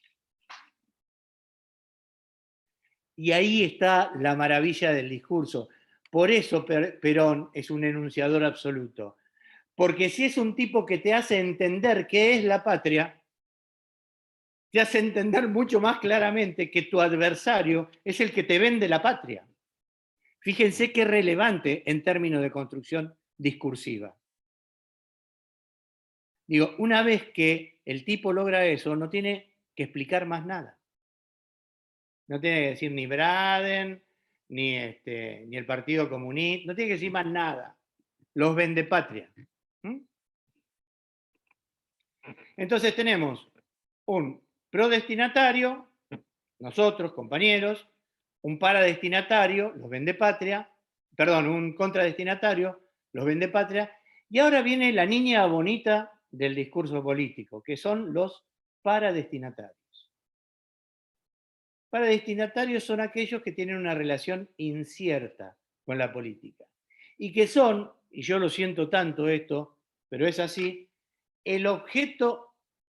Y ahí está la maravilla del discurso. Por eso Perón es un enunciador absoluto. Porque si es un tipo que te hace entender qué es la patria, te hace entender mucho más claramente que tu adversario es el que te vende la patria. Fíjense qué relevante en términos de construcción discursiva. Digo, una vez que el tipo logra eso, no tiene que explicar más nada. No tiene que decir ni Braden, ni el Partido Comunista, no tiene que decir más nada. Los vende patria. Entonces tenemos un prodestinatario, nosotros, compañeros, un paradestinatario, los vende patria, perdón, un contradestinatario, los vende patria, y ahora viene la niña bonita del discurso político, que son los paradestinatarios. Paradestinatarios son aquellos que tienen una relación incierta con la política, y que son, y yo lo siento tanto esto, pero es así, el objeto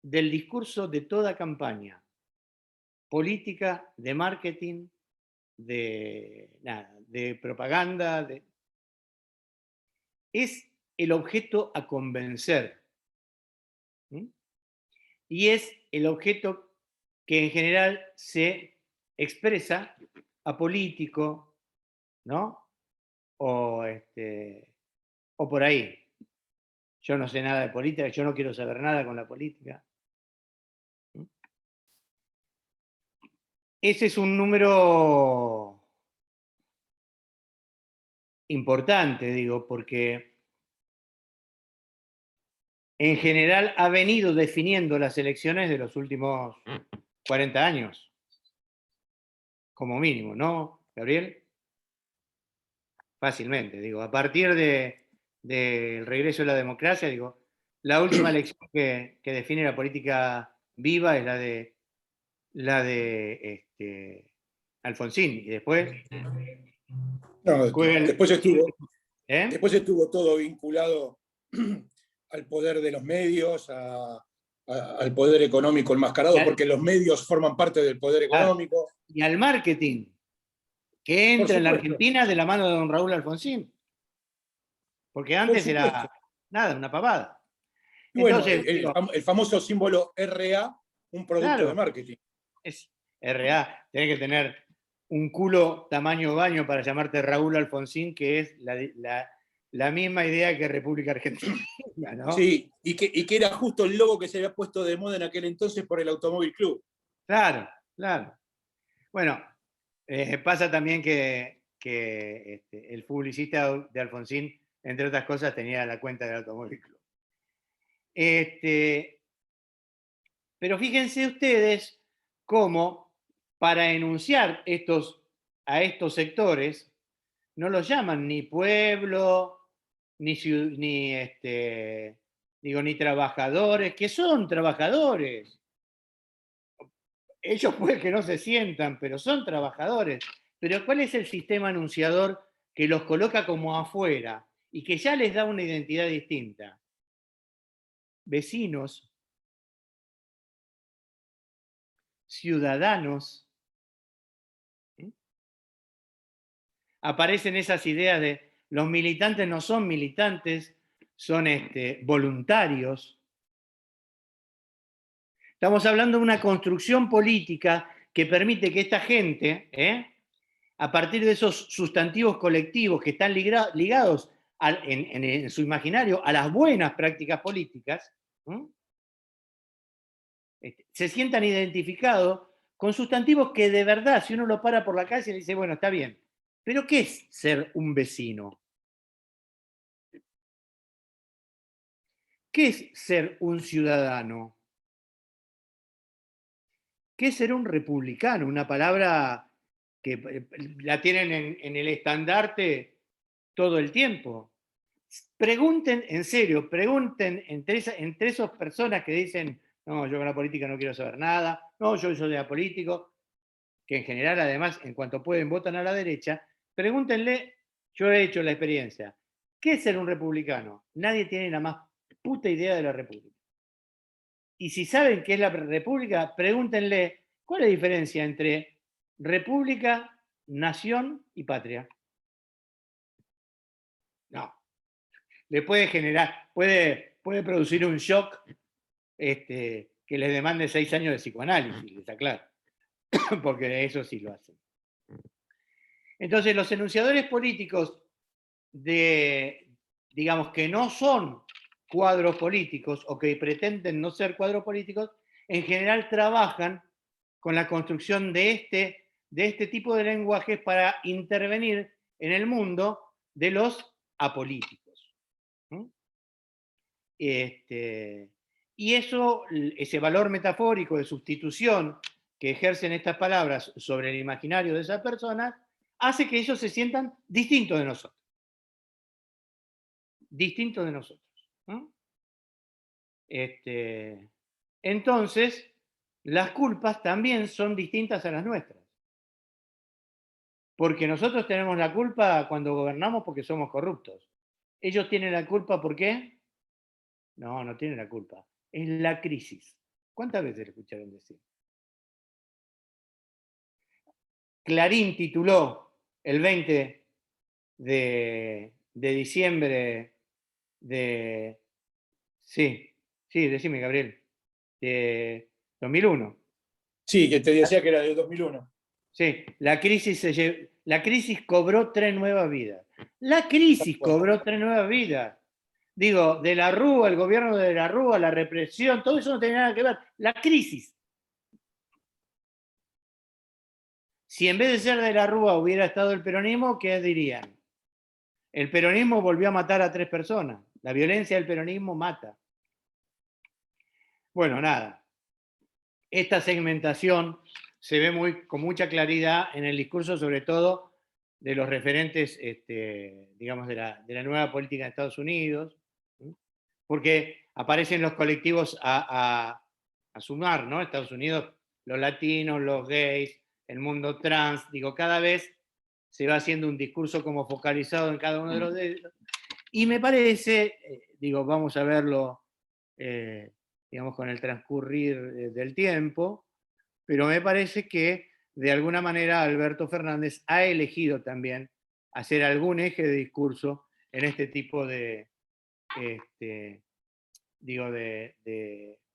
del discurso de toda campaña política, de marketing, de propaganda, es el objeto a convencer. Y es el objeto que en general se expresa a político, ¿no? O por ahí. Yo no sé nada de política, yo no quiero saber nada con la política. Ese es un número importante, digo, porque en general ha venido definiendo las elecciones de los últimos 40 años, como mínimo, ¿no, Gabriel? Fácilmente, digo, a partir del regreso de la democracia, digo, la última elección que define la política viva es la de Alfonsín, y después... No, después estuvo todo vinculado al poder de los medios, al poder económico enmascarado, porque los medios forman parte del poder económico. Y al marketing, que entra en la Argentina de la mano de don Raúl Alfonsín. Porque antes era nada, una pavada. Y bueno, Entonces, el famoso símbolo RA, un producto de marketing. Es RA, tenés que tener un culo tamaño baño para llamarte Raúl Alfonsín, que es la misma idea que República Argentina, ¿no? Sí, y que era justo el logo que se había puesto de moda en aquel entonces por el Automóvil Club. Claro, claro. Bueno, pasa también que el publicista de Alfonsín, entre otras cosas, tenía la cuenta del Automóvil Club. Pero fíjense ustedes cómo para enunciar a estos sectores no los llaman ni pueblo, ni trabajadores, que son trabajadores. Ellos pueden que no se sientan, pero son trabajadores. Pero ¿cuál es el sistema anunciador que los coloca como afuera y que ya les da una identidad distinta? Vecinos, ciudadanos. Aparecen esas ideas de los militantes no son militantes, son voluntarios. Estamos hablando de una construcción política que permite que esta gente, a partir de esos sustantivos colectivos que están ligados en su imaginario a las buenas prácticas políticas, se sientan identificados con sustantivos que de verdad, si uno lo para por la calle, le dice, bueno, está bien, pero ¿qué es ser un vecino? ¿Qué es ser un ciudadano? ¿Qué es ser un republicano? Una palabra que la tienen en el estandarte todo el tiempo. Pregunten, en serio, pregunten entre esas personas que dicen, no, yo con la política no quiero saber nada, no, yo soy apolítico, que en general además, en cuanto pueden, votan a la derecha, pregúntenle, yo he hecho la experiencia, ¿qué es ser un republicano? Nadie tiene la más puta idea de la república. Y si saben qué es la república, pregúntenle, ¿cuál es la diferencia entre república, nación y patria? No. Le puede generar, puede producir un shock que les demande 6 años de psicoanálisis, les aclaro, porque eso sí lo hacen. Entonces, los enunciadores políticos digamos, que no son cuadros políticos o que pretenden no ser cuadros políticos, en general trabajan con la construcción de este tipo de lenguajes para intervenir en el mundo de los apolíticos. Y ese valor metafórico de sustitución que ejercen estas palabras sobre el imaginario de esas personas, hace que ellos se sientan distintos de nosotros. Distintos de nosotros. Entonces, las culpas también son distintas a las nuestras. Porque nosotros tenemos la culpa cuando gobernamos porque somos corruptos. Ellos tienen la culpa ¿por qué? No, no tienen la culpa. Es la crisis. ¿Cuántas veces lo escucharon decir? Clarín tituló el 20 de diciembre de... Sí, decime, Gabriel. De 2001. Sí, que te decía que era de 2001. Sí, la crisis cobró 3 nuevas vidas. La crisis cobró 3 nuevas vidas. Digo, de la Rúa, el gobierno de la Rúa, la represión, todo eso no tiene nada que ver. La crisis. Si en vez de ser de la Rúa hubiera estado el peronismo, ¿qué dirían? El peronismo volvió a matar a 3 personas. La violencia del peronismo mata. Bueno, nada. Esta segmentación se ve con mucha claridad en el discurso, sobre todo de los referentes, digamos, de la nueva política de Estados Unidos, porque aparecen los colectivos a sumar, ¿no? Estados Unidos, los latinos, los gays, el mundo trans, digo, cada vez se va haciendo un discurso como focalizado en cada uno de los de ellos. Y me parece, digo, vamos a verlo, digamos, con el transcurrir del tiempo, pero me parece que de alguna manera Alberto Fernández ha elegido también hacer algún eje de discurso en este tipo de, digo,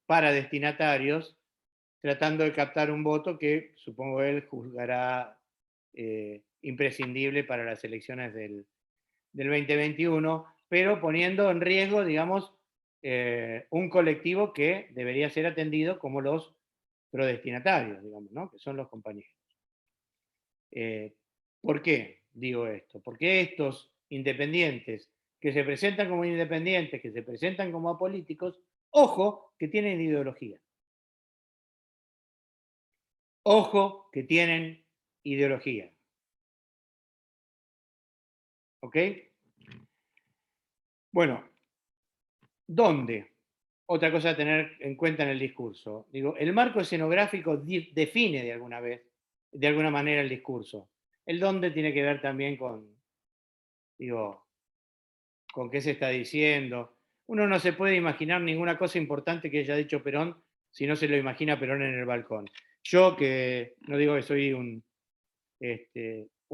para destinatarios, tratando de captar un voto que supongo él juzgará imprescindible para las elecciones del 2021, pero poniendo en riesgo, digamos, un colectivo que debería ser atendido como los prodestinatarios, digamos, ¿no? Que son los compañeros. ¿Por qué digo esto? Porque estos independientes que se presentan como independientes, que se presentan como apolíticos, ojo, que tienen ideología. Ojo, que tienen ideología. ¿Ok? Bueno, ¿dónde? Otra cosa a tener en cuenta en el discurso. Digo, el marco escenográfico define de alguna manera el discurso. El dónde tiene que ver también con, digo, con qué se está diciendo. Uno no se puede imaginar ninguna cosa importante que haya dicho Perón si no se lo imagina Perón en el balcón. Yo, que no digo que soy un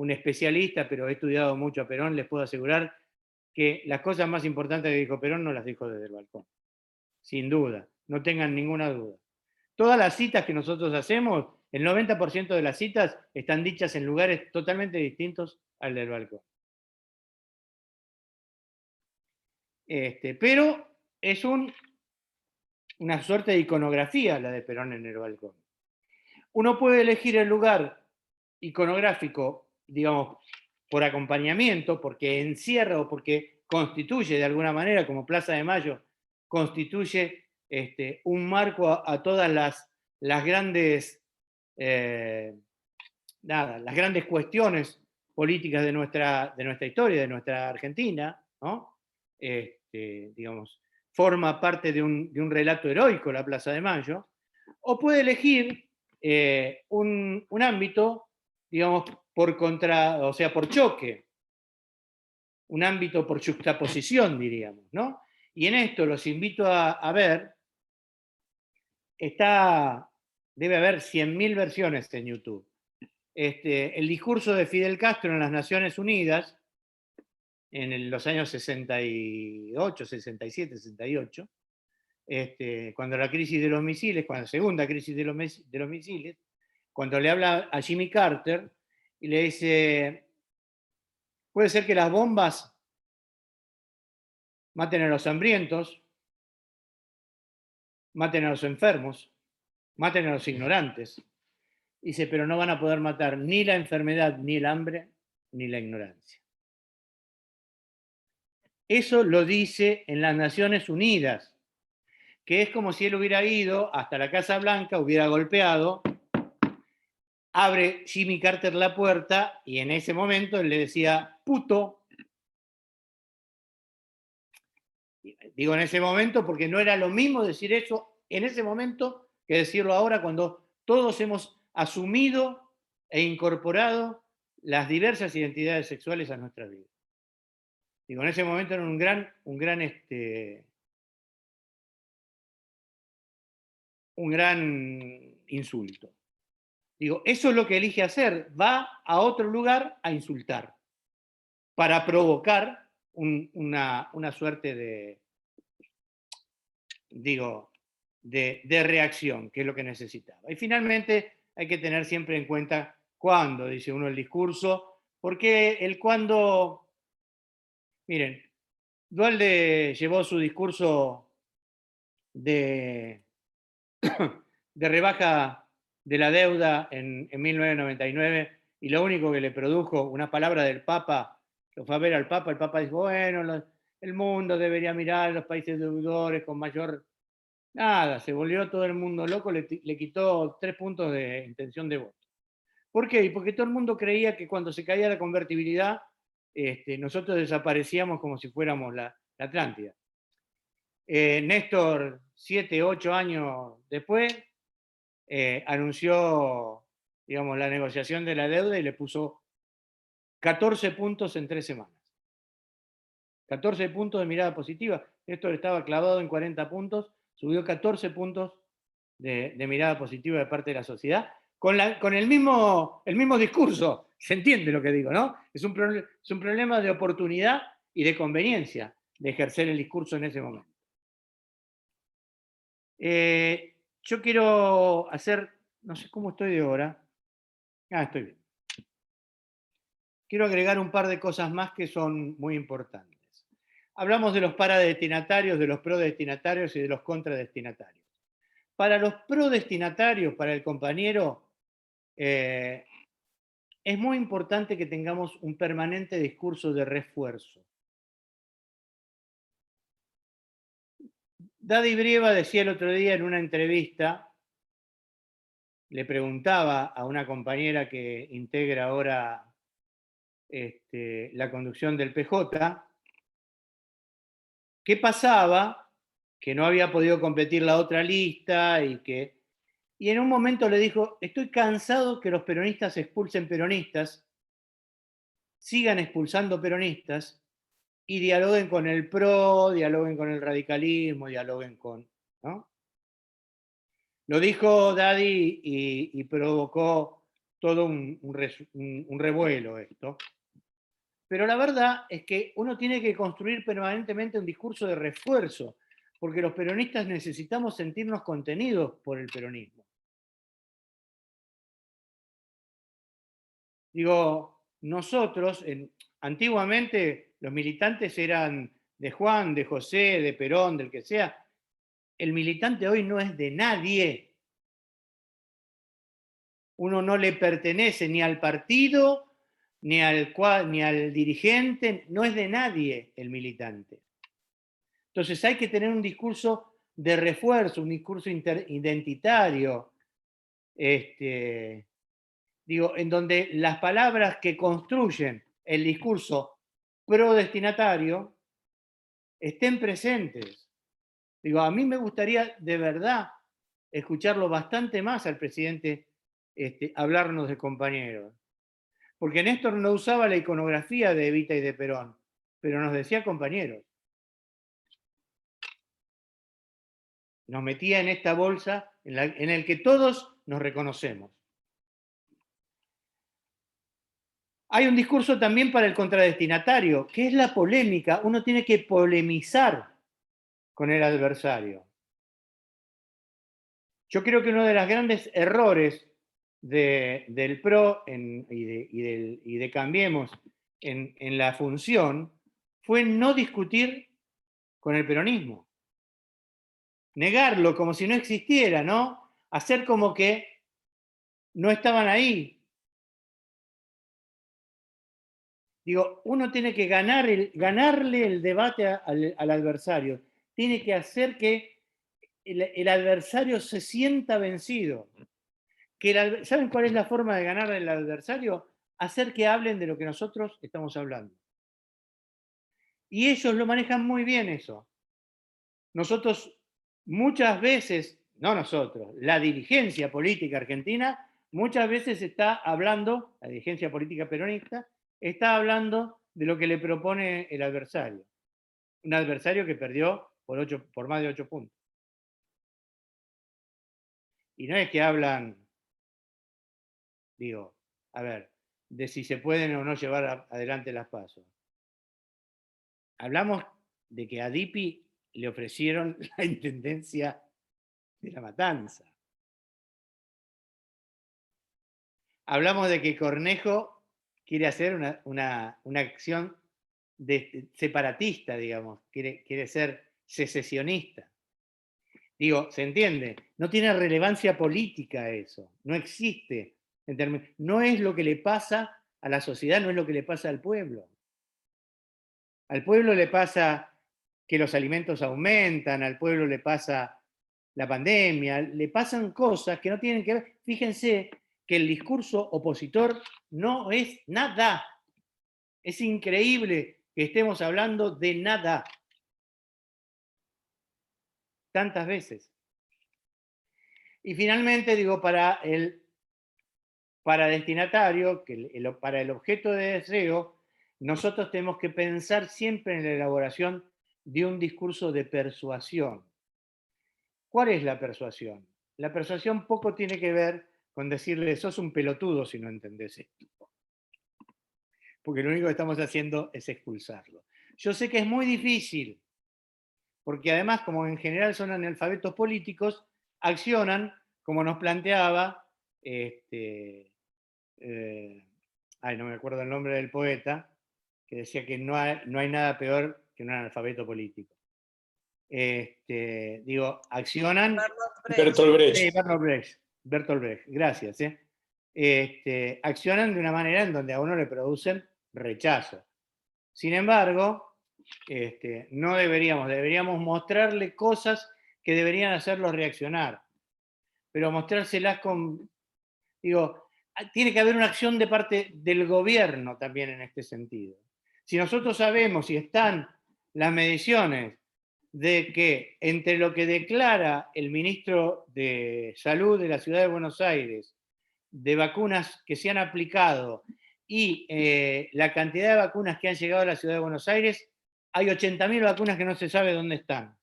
especialista, pero he estudiado mucho a Perón, les puedo asegurar que las cosas más importantes que dijo Perón no las dijo desde el balcón. Sin duda, no tengan ninguna duda. Todas las citas que nosotros hacemos, el 90% de las citas están dichas en lugares totalmente distintos al del balcón. Pero es una suerte de iconografía la de Perón en el balcón. Uno puede elegir el lugar iconográfico, digamos, por acompañamiento, porque encierra o porque constituye de alguna manera, como Plaza de Mayo, constituye un marco a todas las grandes, las grandes cuestiones políticas de nuestra historia, de nuestra Argentina, ¿no? Digamos, forma parte de un relato heroico la Plaza de Mayo, o puede elegir un ámbito, digamos, o sea, por choque, un ámbito por juxtaposición, diríamos, ¿no? Y en esto los invito a ver, debe haber 100.000 versiones en YouTube. El discurso de Fidel Castro en las Naciones Unidas, en los años 68, 67, 68, cuando la crisis de los misiles, cuando la segunda crisis de los misiles, cuando le habla a Jimmy Carter y le dice, puede ser que las bombas maten a los hambrientos, maten a los enfermos, maten a los ignorantes. Dice, pero no van a poder matar ni la enfermedad, ni el hambre, ni la ignorancia. Eso lo dice en las Naciones Unidas, que es como si él hubiera ido hasta la Casa Blanca, hubiera golpeado, abre Jimmy Carter la puerta y en ese momento él le decía, puto. Digo en ese momento porque no era lo mismo decir eso en ese momento que decirlo ahora cuando todos hemos asumido e incorporado las diversas identidades sexuales a nuestra vida. Digo, en ese momento era un gran insulto. Digo, eso es lo que elige hacer, va a otro lugar a insultar, para provocar una suerte de reacción, que es lo que necesitaba. Y finalmente hay que tener siempre en cuenta cuándo, dice uno el discurso, porque el cuándo, miren, Duhalde llevó su discurso de rebaja de la deuda en 1999 y lo único que le produjo una palabra del Papa, lo fue a ver al Papa, el Papa dijo, bueno, el mundo debería mirar a los países deudores con mayor... Nada, se volvió todo el mundo loco, le quitó 3 puntos de intención de voto. ¿Por qué? Porque todo el mundo creía que cuando se caía la convertibilidad, nosotros desaparecíamos como si fuéramos la Atlántida. Néstor, 7, 8 años después, anunció, digamos, la negociación de la deuda y le puso 14 puntos en 3 semanas. 14 puntos de mirada positiva. Néstor estaba clavado en 40 puntos, subió 14 puntos de mirada positiva de parte de la sociedad, con el mismo discurso. Se entiende lo que digo, ¿no? Es un problema de oportunidad y de conveniencia de ejercer el discurso en ese momento. Yo quiero hacer, no sé cómo estoy de hora. Estoy bien. Quiero agregar un par de cosas más que son muy importantes. Hablamos de los paradestinatarios, de los prodestinatarios y de los contradestinatarios. Para los prodestinatarios, para el compañero, es muy importante que tengamos un permanente discurso de refuerzo. Daddy Brieva decía el otro día en una entrevista, le preguntaba a una compañera que integra ahora la conducción del PJ, ¿qué pasaba? Que no había podido competir la otra lista y en un momento le dijo, estoy cansado que los peronistas expulsen peronistas, sigan expulsando peronistas y dialoguen con el PRO, dialoguen con el radicalismo, dialoguen con... ¿no? Lo dijo Daddy y provocó todo un revuelo esto. Pero la verdad es que uno tiene que construir permanentemente un discurso de refuerzo, porque los peronistas necesitamos sentirnos contenidos por el peronismo. Digo, nosotros, antiguamente los militantes eran de Juan, de José, de Perón, del que sea. El militante hoy no es de nadie. Uno no le pertenece ni al partido, ni al dirigente, no es de nadie el militante. Entonces hay que tener un discurso de refuerzo, un discurso identitario, en donde las palabras que construyen el discurso pro-destinatario estén presentes. A mí me gustaría de verdad escucharlo bastante más al presidente hablarnos de compañeros. Porque Néstor no usaba la iconografía de Evita y de Perón, pero nos decía compañeros. Nos metía en esta bolsa en el que todos nos reconocemos. Hay un discurso también para el contradestinatario, que es la polémica. Uno tiene que polemizar con el adversario. Yo creo que uno de los grandes errores del PRO y de Cambiemos en la función fue no discutir con el peronismo. Negarlo como si no existiera, ¿no? Hacer como que no estaban ahí. Uno tiene que ganarle el debate al adversario. Tiene que hacer que el adversario se sienta vencido. ¿Saben cuál es la forma de ganarle al adversario? Hacer que hablen de lo que nosotros estamos hablando. Y ellos lo manejan muy bien eso. Nosotros muchas veces, no nosotros, la dirigencia política argentina muchas veces está hablando, la dirigencia política peronista, está hablando de lo que le propone el adversario. Un adversario que perdió por más de 8 puntos. Y no es que hablan, de si se pueden o no llevar adelante las pasos. Hablamos de que a Dipi le ofrecieron la intendencia de La Matanza. Hablamos de que Cornejo quiere hacer una acción separatista, digamos, quiere ser secesionista. ¿Se entiende? No tiene relevancia política eso, no existe. No es lo que le pasa a la sociedad, no es lo que le pasa al pueblo. Al pueblo le pasa que los alimentos aumentan, al pueblo le pasa la pandemia, le pasan cosas que no tienen que ver. Fíjense que el discurso opositor no es nada. Es increíble que estemos hablando de nada. Tantas veces. Y finalmente, para el destinatario, para el objeto de deseo, nosotros tenemos que pensar siempre en la elaboración de un discurso de persuasión. ¿Cuál es la persuasión? La persuasión poco tiene que ver con decirle, sos un pelotudo si no entendés esto. Porque lo único que estamos haciendo es expulsarlo. Yo sé que es muy difícil, porque además, como en general son analfabetos políticos, accionan, como nos planteaba, no me acuerdo el nombre del poeta, que decía que no hay nada peor que un analfabeto político. Accionan... Bertolt Brecht. Sí, Bertolt Brecht, gracias. Accionan de una manera en donde a uno le producen rechazo. Sin embargo, no deberíamos mostrarle cosas que deberían hacerlo reaccionar, pero mostrárselas con... tiene que haber una acción de parte del gobierno también en este sentido. Si nosotros sabemos y están las mediciones de que entre lo que declara el ministro de Salud de la Ciudad de Buenos Aires, de vacunas que se han aplicado y la cantidad de vacunas que han llegado a la Ciudad de Buenos Aires, hay 80.000 vacunas que no se sabe dónde están.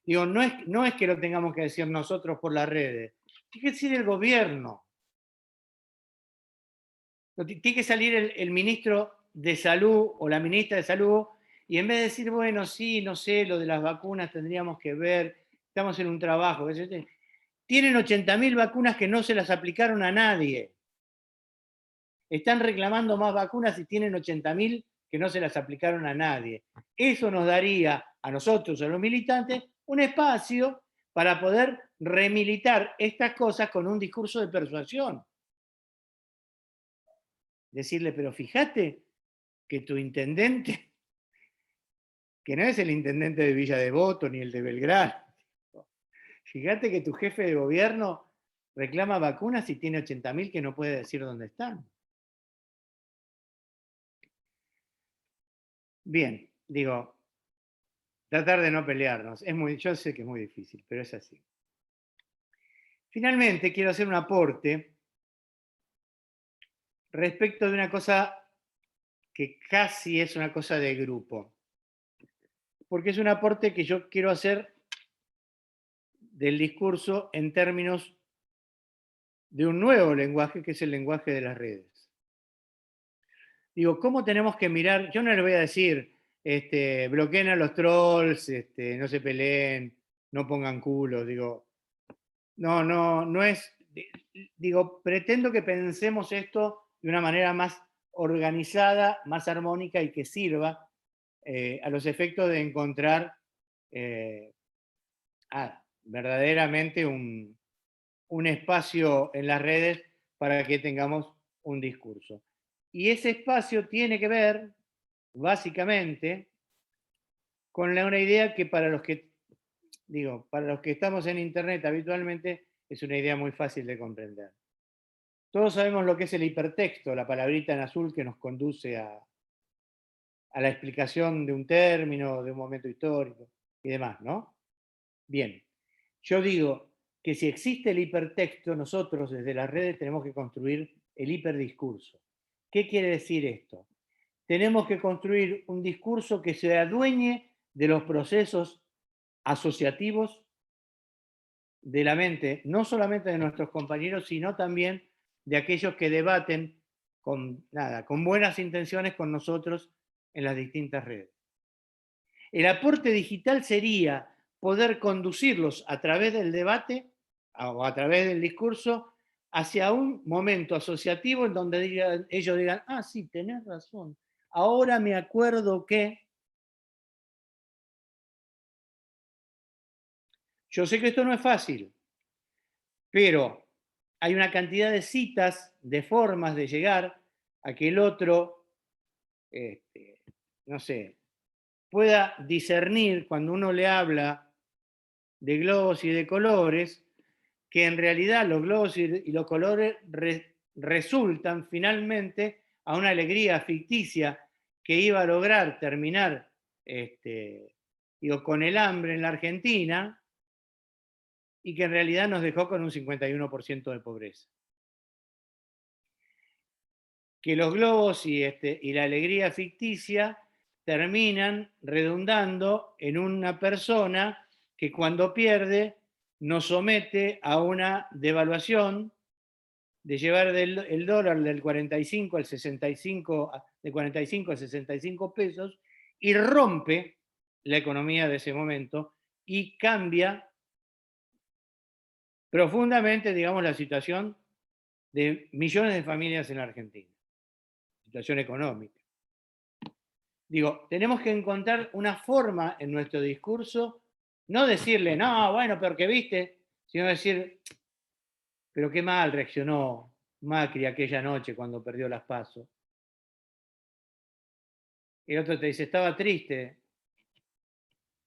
No es que lo tengamos que decir nosotros por las redes, tiene que decir el gobierno. Tiene que salir el ministro de Salud o la ministra de Salud y en vez de decir, bueno, sí, no sé, lo de las vacunas tendríamos que ver, estamos en un trabajo. Tienen 80.000 vacunas que no se las aplicaron a nadie. Están reclamando más vacunas y tienen 80.000 que no se las aplicaron a nadie. Eso nos daría a nosotros, a los militantes, un espacio para poder remilitar estas cosas con un discurso de persuasión. Decirle, pero fíjate que tu intendente, que no es el intendente de Villa Devoto ni el de Belgrano, fíjate que tu jefe de gobierno reclama vacunas y tiene 80.000 que no puede decir dónde están. Bien, tratar de no pelearnos. Yo sé que es muy difícil, pero es así. Finalmente, quiero hacer un aporte respecto de una cosa que casi es una cosa de grupo, porque es un aporte que yo quiero hacer del discurso en términos de un nuevo lenguaje, que es el lenguaje de las redes. ¿Cómo tenemos que mirar? Yo no les voy a decir, bloqueen a los trolls, no se peleen, no pongan culos, no es, pretendo que pensemos esto de una manera más organizada, más armónica y que sirva a los efectos de encontrar verdaderamente un espacio en las redes para que tengamos un discurso. Y ese espacio tiene que ver, básicamente, con una idea que para los que estamos en Internet habitualmente es una idea muy fácil de comprender. Todos sabemos lo que es el hipertexto, la palabrita en azul que nos conduce a la explicación de un término, de un momento histórico y demás, ¿no? Bien, yo digo que si existe el hipertexto, nosotros desde las redes tenemos que construir el hiperdiscurso. ¿Qué quiere decir esto? Tenemos que construir un discurso que se adueñe de los procesos asociativos de la mente, no solamente de nuestros compañeros, sino también de aquellos que debaten con buenas intenciones con nosotros en las distintas redes. El aporte digital sería poder conducirlos a través del debate o a través del discurso hacia un momento asociativo en donde ellos digan, sí, tenés razón, ahora me acuerdo que... Yo sé que esto no es fácil, pero hay una cantidad de citas, de formas de llegar a que el otro, pueda discernir cuando uno le habla de globos y de colores, que en realidad los globos y los colores resultan finalmente a una alegría ficticia que iba a lograr terminar con el hambre en la Argentina, y que en realidad nos dejó con un 51% de pobreza. que los globos y la alegría ficticia terminan redundando en una persona que cuando pierde nos somete a una devaluación de llevar el dólar del 45 al 65, de 45 a 65 pesos, y rompe la economía de ese momento y cambia profundamente, digamos, la situación de millones de familias en la Argentina, situación económica. Digo, tenemos que encontrar una forma en nuestro discurso, no decirle, no, bueno, pero que viste, sino decir, pero qué mal reaccionó Macri aquella noche cuando perdió las PASO. Y el otro te dice, estaba triste.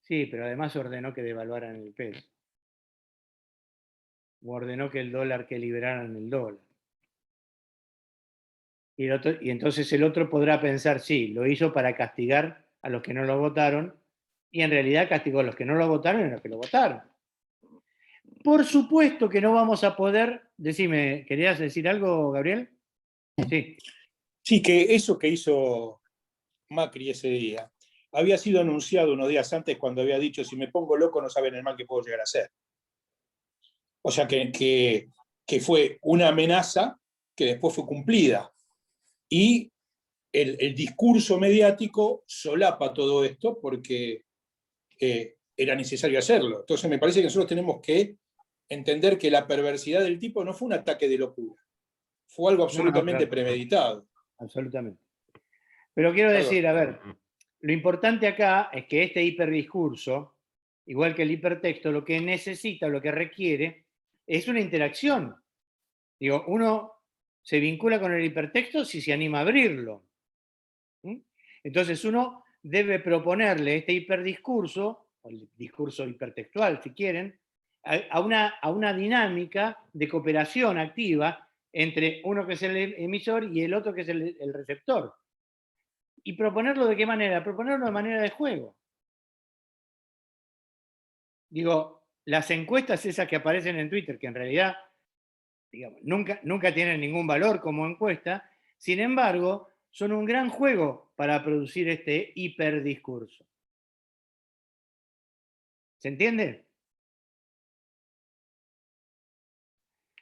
Sí, pero además ordenó que devaluaran el peso. O ordenó que el dólar, que liberaran el dólar. Y entonces el otro podrá pensar, sí, lo hizo para castigar a los que no lo votaron, y en realidad castigó a los que no lo votaron y a los que lo votaron. Por supuesto que no vamos a poder, decime, ¿querías decir algo, Gabriel? Sí. Sí, que eso que hizo Macri ese día había sido anunciado unos días antes cuando había dicho, si me pongo loco no saben el mal que puedo llegar a hacer. O sea que fue una amenaza que después fue cumplida. Y el discurso mediático solapa todo esto porque era necesario hacerlo. Entonces me parece que nosotros tenemos que entender que la perversidad del tipo no fue un ataque de locura, fue algo absolutamente premeditado. Absolutamente. Pero quiero decir, a ver, lo importante acá es que este hiperdiscurso, igual que el hipertexto, lo que necesita, lo que requiere, es una interacción. Digo, uno se vincula con el hipertexto si se anima a abrirlo. Entonces uno debe proponerle este hiperdiscurso, o el discurso hipertextual, si quieren, a una dinámica de cooperación activa entre uno que es el emisor y el otro que es el receptor. ¿Y proponerlo de qué manera? Proponerlo de manera de juego. Digo, las encuestas esas que aparecen en Twitter, que en realidad, digamos, nunca tienen ningún valor como encuesta, sin embargo, son un gran juego para producir este hiperdiscurso. ¿Se entiende?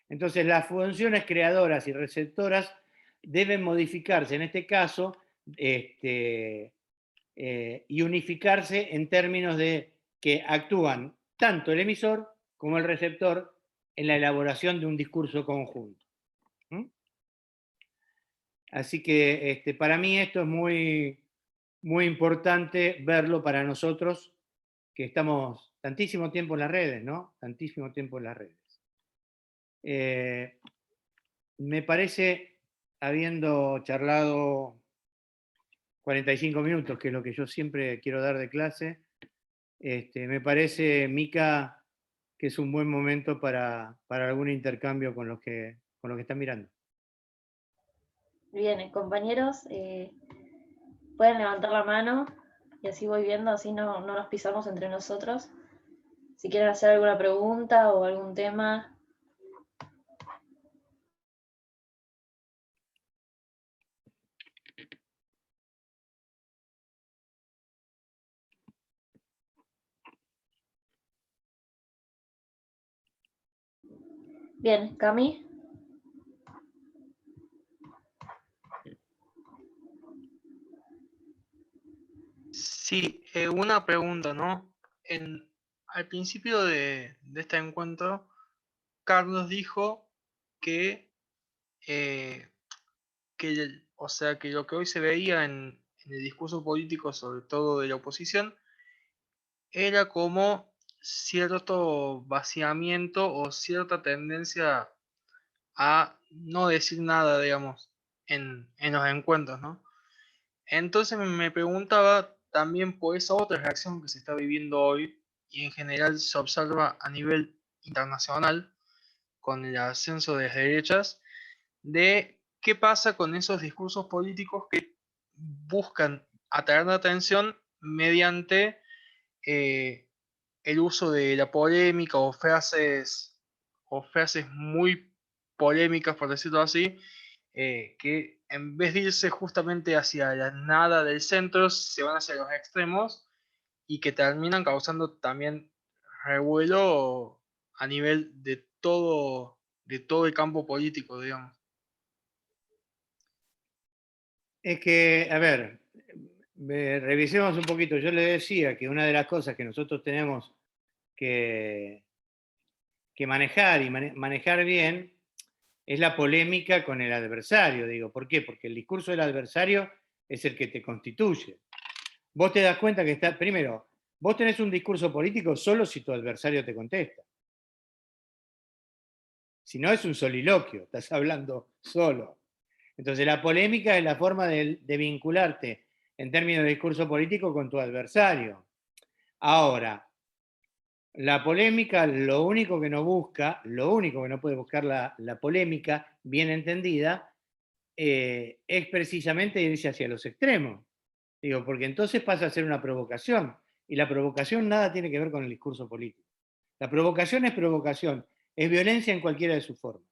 Entonces, las funciones creadoras y receptoras deben modificarse, en este caso, y unificarse en términos de que actúan tanto el emisor como el receptor en la elaboración de un discurso conjunto. Así que para mí esto es muy, muy importante verlo para nosotros, que estamos tantísimo tiempo en las redes, ¿no? Tantísimo tiempo en las redes. Me parece, habiendo charlado 45 minutos, que es lo que yo siempre quiero dar de clase, me parece, Mica, que es un buen momento para algún intercambio con los que están mirando. Bien, compañeros, pueden levantar la mano y así voy viendo, así no nos pisamos entre nosotros. Si quieren hacer alguna pregunta o algún tema. Bien, Cami. Sí, una pregunta, ¿no? Al principio de este encuentro, Carlos dijo que, o sea, que lo que hoy se veía en el discurso político, sobre todo de la oposición, era como cierto vaciamiento o cierta tendencia a no decir nada, digamos, en los encuentros, ¿no? Entonces me preguntaba también por esa otra reacción que se está viviendo hoy y en general se observa a nivel internacional con el ascenso de las derechas, de qué pasa con esos discursos políticos que buscan atraer la atención mediante el uso de la polémica o frases muy polémicas, por decirlo así, que en vez de irse justamente hacia la nada del centro, se van hacia los extremos y que terminan causando también revuelo a nivel de todo el campo político, digamos. Es que, a ver, revisemos un poquito. Yo le decía que una de las cosas que nosotros tenemos que manejar y manejar bien es la polémica con el adversario. Digo, ¿por qué? Porque el discurso del adversario es el que te constituye. Vos te das cuenta que primero, vos tenés un discurso político solo si tu adversario te contesta. Si no, es un soliloquio, estás hablando solo. Entonces, la polémica es la forma de vincularte en términos de discurso político con tu adversario. Ahora, la polémica, lo único que no busca, lo único que no puede buscar la polémica, bien entendida, es precisamente irse hacia los extremos. Digo, porque entonces pasa a ser una provocación. Y la provocación nada tiene que ver con el discurso político. La provocación, es violencia en cualquiera de sus formas.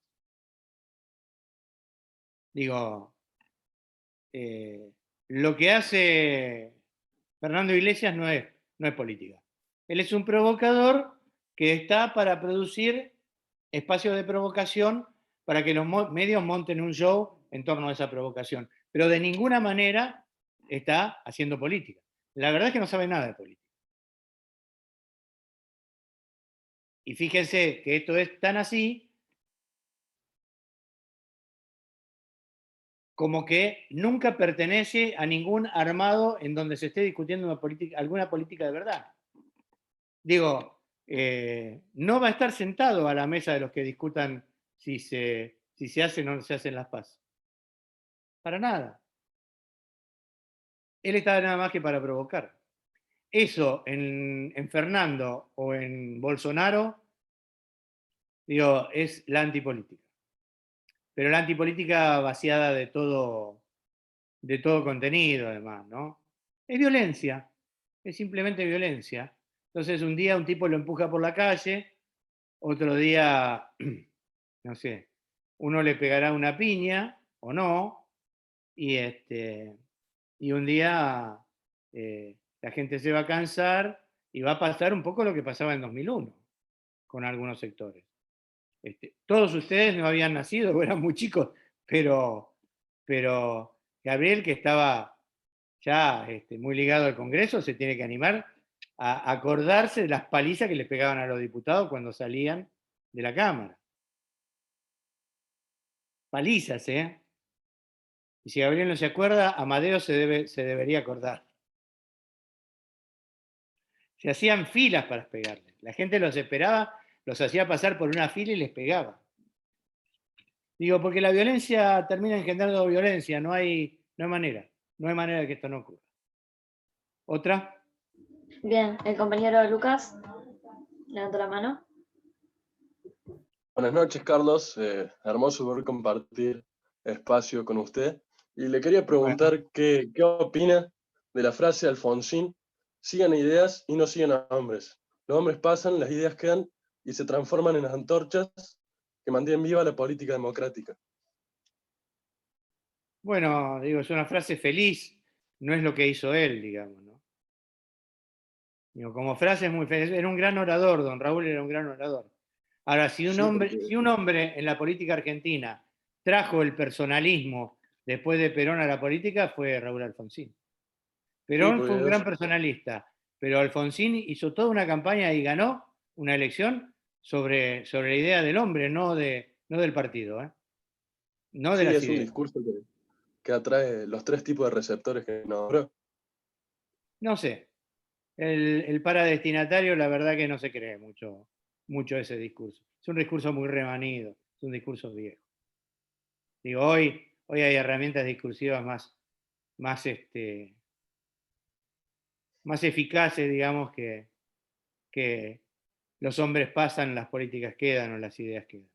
Digo, lo que hace Fernando Iglesias no es política. Él es un provocador que está para producir espacios de provocación para que los medios monten un show en torno a esa provocación. Pero de ninguna manera está haciendo política. La verdad es que no sabe nada de política. Y fíjense que esto es tan así como que nunca pertenece a ningún armado en donde se esté discutiendo alguna política de verdad. Digo, no va a estar sentado a la mesa de los que discutan si se hacen o no se hacen las PAS. Para nada. Él está nada más que para provocar. Eso en Fernando o en Bolsonaro, digo, es la antipolítica. Pero la antipolítica vaciada de todo contenido, además, ¿no? Es violencia, es simplemente violencia. Entonces, un día un tipo lo empuja por la calle, otro día, no sé, uno le pegará una piña o no, y un día la gente se va a cansar y va a pasar un poco lo que pasaba en 2001 con algunos sectores. Todos ustedes no habían nacido, o eran muy chicos, pero Gabriel, que estaba ya muy ligado al Congreso, se tiene que animar a acordarse de las palizas que les pegaban a los diputados cuando salían de la Cámara. Palizas, ¿eh? Y si Gabriel no se acuerda, Amadeo se debería acordar. Se hacían filas para pegarle. La gente los esperaba, los hacía pasar por una fila y les pegaba. Digo, porque la violencia termina engendrando violencia, no hay manera de que esto no ocurra. ¿Otra? Bien, el compañero Lucas, levanta la mano. Buenas noches, Carlos. Hermoso poder compartir espacio con usted. Y le quería preguntar qué opina de la frase de Alfonsín: sigan ideas y no sigan a hombres. Los hombres pasan, las ideas quedan y se transforman en las antorchas que mantienen viva la política democrática. Bueno, digo, es una frase feliz, no es lo que hizo él, digamos, ¿no? Digo, como frase es muy feliz. Era un gran orador, don Raúl era un gran orador. Ahora, si un hombre en la política argentina trajo el personalismo después de Perón a la política, fue Raúl Alfonsín. Perón fue un gran personalista, pero Alfonsín hizo toda una campaña y ganó una elección sobre la idea del hombre, no del partido, no de Sí, las es un ideas. discurso que atrae los tres tipos de receptores que nombró. No sé, el paradestinatario la verdad que no se cree mucho ese discurso. Es un discurso muy remanido, es un discurso viejo. Digo, hoy hay herramientas discursivas más eficaces, digamos, que los hombres pasan, las políticas quedan o las ideas quedan.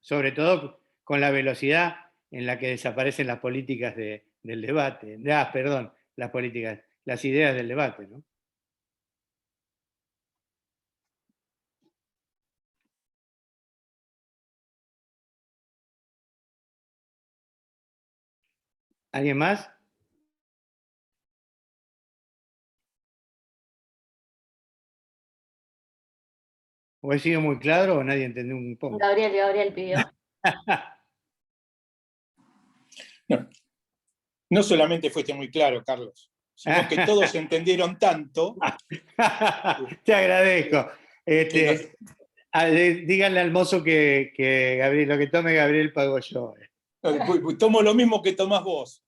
Sobre todo con la velocidad en la que desaparecen las políticas del debate. Perdón, las ideas del debate, ¿no? ¿Alguien más? ¿O he sido muy claro o nadie entendió un poco? Gabriel pidió. No solamente fuiste muy claro, Carlos, sino que todos entendieron tanto. Te agradezco. Díganle al mozo que Gabriel, lo que tome Gabriel pago yo. Tomo lo mismo que tomás vos.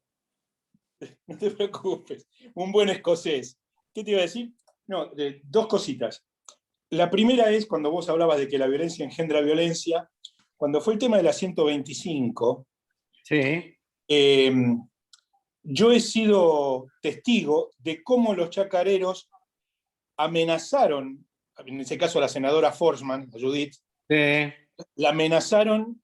No te preocupes. Un buen escocés. ¿Qué te iba a decir? No, dos cositas. La primera es cuando vos hablabas de que la violencia engendra violencia. Cuando fue el tema de la 125, sí. Yo he sido testigo de cómo los chacareros amenazaron, en ese caso a la senadora Forsman, a Judith, sí. la amenazaron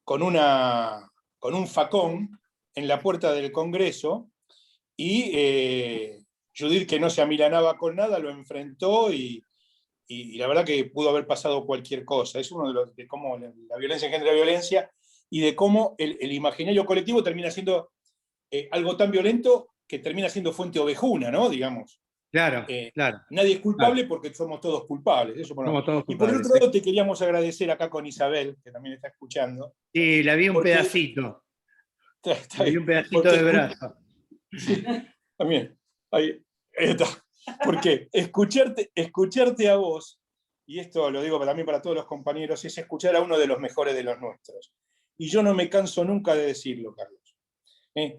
con un facón en la puerta del Congreso y Judith, que no se amilanaba con nada, lo enfrentó y la verdad que pudo haber pasado cualquier cosa. Es uno de cómo la violencia engendra violencia y de cómo el imaginario colectivo termina siendo algo tan violento que termina siendo fuente ovejuna, ¿no? Digamos. Claro, claro. Nadie es culpable porque somos todos culpables. Eso somos todos culpables. Y por el otro lado te queríamos agradecer acá con Isabel, que también está escuchando. Sí, la vi un pedacito. Le vi un pedacito de brazo. Sí, también. Ahí está. Porque escucharte a vos, y esto lo digo también para todos los compañeros, es escuchar a uno de los mejores de los nuestros. Y yo no me canso nunca de decirlo, Carlos.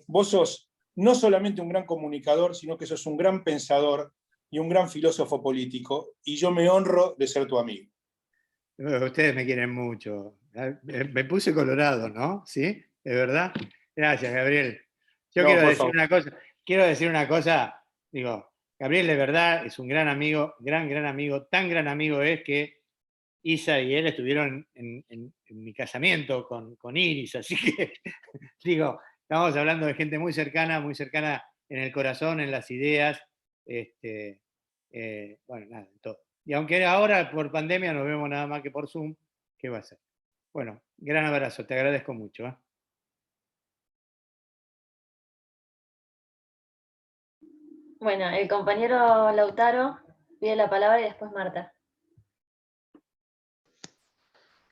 Vos sos no solamente un gran comunicador, sino que sos un gran pensador y un gran filósofo político, y yo me honro de ser tu amigo. Ustedes me quieren mucho. Me puse colorado, ¿no? ¿Sí? ¿De verdad? Gracias, Gabriel. Yo quiero decir una cosa, digo, Gabriel de verdad es un gran amigo, gran amigo, tan gran amigo es que Isa y él estuvieron en mi casamiento con Iris, así que, digo, estamos hablando de gente muy cercana en el corazón, en las ideas, bueno, nada, en todo. Y aunque ahora por pandemia nos vemos nada más que por Zoom, ¿qué va a ser? Bueno, gran abrazo, te agradezco mucho. Bueno, el compañero Lautaro pide la palabra y después Marta.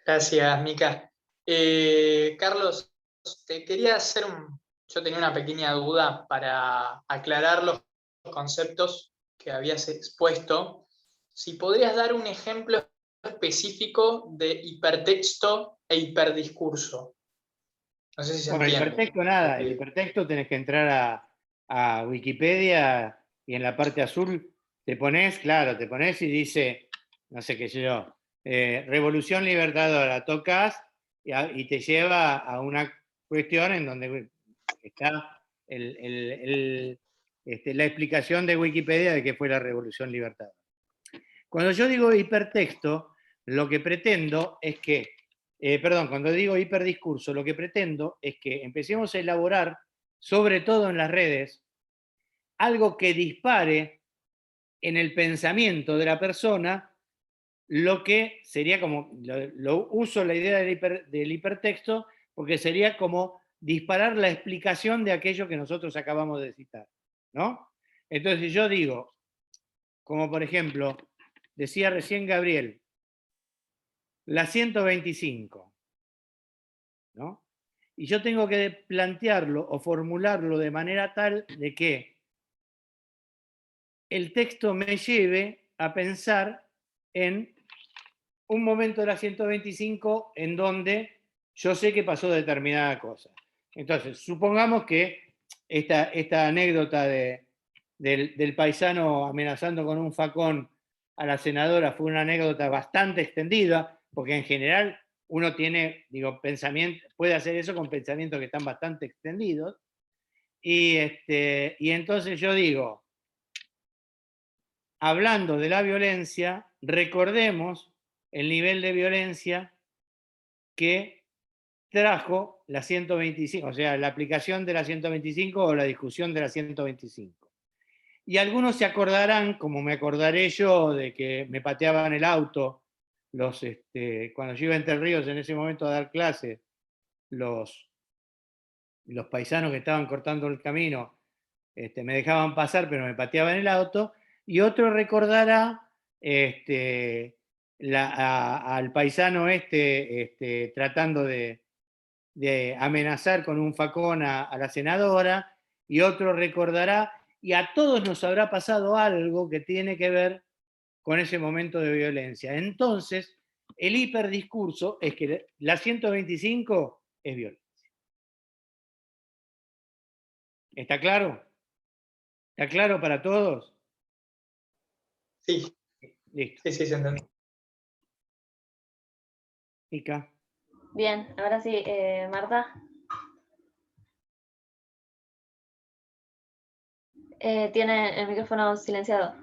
Gracias, Mica. Carlos, te quería hacer yo tenía una pequeña duda para aclarar los conceptos que habías expuesto. Si podrías dar un ejemplo específico de hipertexto e hiperdiscurso. No sé si se entiende. Hipertexto nada, el hipertexto tenés que entrar a Wikipedia y en la parte azul te pones y dice, no sé qué sé yo, Revolución Libertadora, tocas y te lleva a una cuestión en donde está la explicación de Wikipedia de qué fue la Revolución Libertadora. Cuando yo digo hipertexto, lo que pretendo es que, cuando digo hiperdiscurso, lo que pretendo es que empecemos a elaborar, sobre todo en las redes, algo que dispare en el pensamiento de la persona lo que sería como, uso la idea del hipertexto porque sería como disparar la explicación de aquello que nosotros acabamos de citar, ¿no? Entonces yo digo, como por ejemplo, decía recién Gabriel, la 125, ¿no? Y yo tengo que plantearlo o formularlo de manera tal de que el texto me lleve a pensar en un momento de la 125 en donde yo sé que pasó determinada cosa. Entonces, supongamos que esta anécdota del paisano amenazando con un facón a la senadora fue una anécdota bastante extendida, porque en general uno tiene, pensamiento, puede hacer eso con pensamientos que están bastante extendidos, y entonces yo digo, hablando de la violencia, recordemos el nivel de violencia que trajo la 125, o sea, la aplicación de la 125 o la discusión de la 125. Y algunos se acordarán, como me acordaré yo, de que me pateaban el auto cuando yo iba a Entre Ríos en ese momento a dar clases, los los paisanos que estaban cortando el camino me dejaban pasar, pero me pateaban el auto, y otro recordará al paisano tratando de amenazar con un facón a la senadora, y otro recordará, y a todos nos habrá pasado algo que tiene que ver con ese momento de violencia. Entonces, el hiperdiscurso es que la 125 es violencia. ¿Está claro? ¿Está claro para todos? Sí. Listo. Sí, se entendió. Mica. Bien, ahora sí, Marta. Tiene el micrófono silenciado.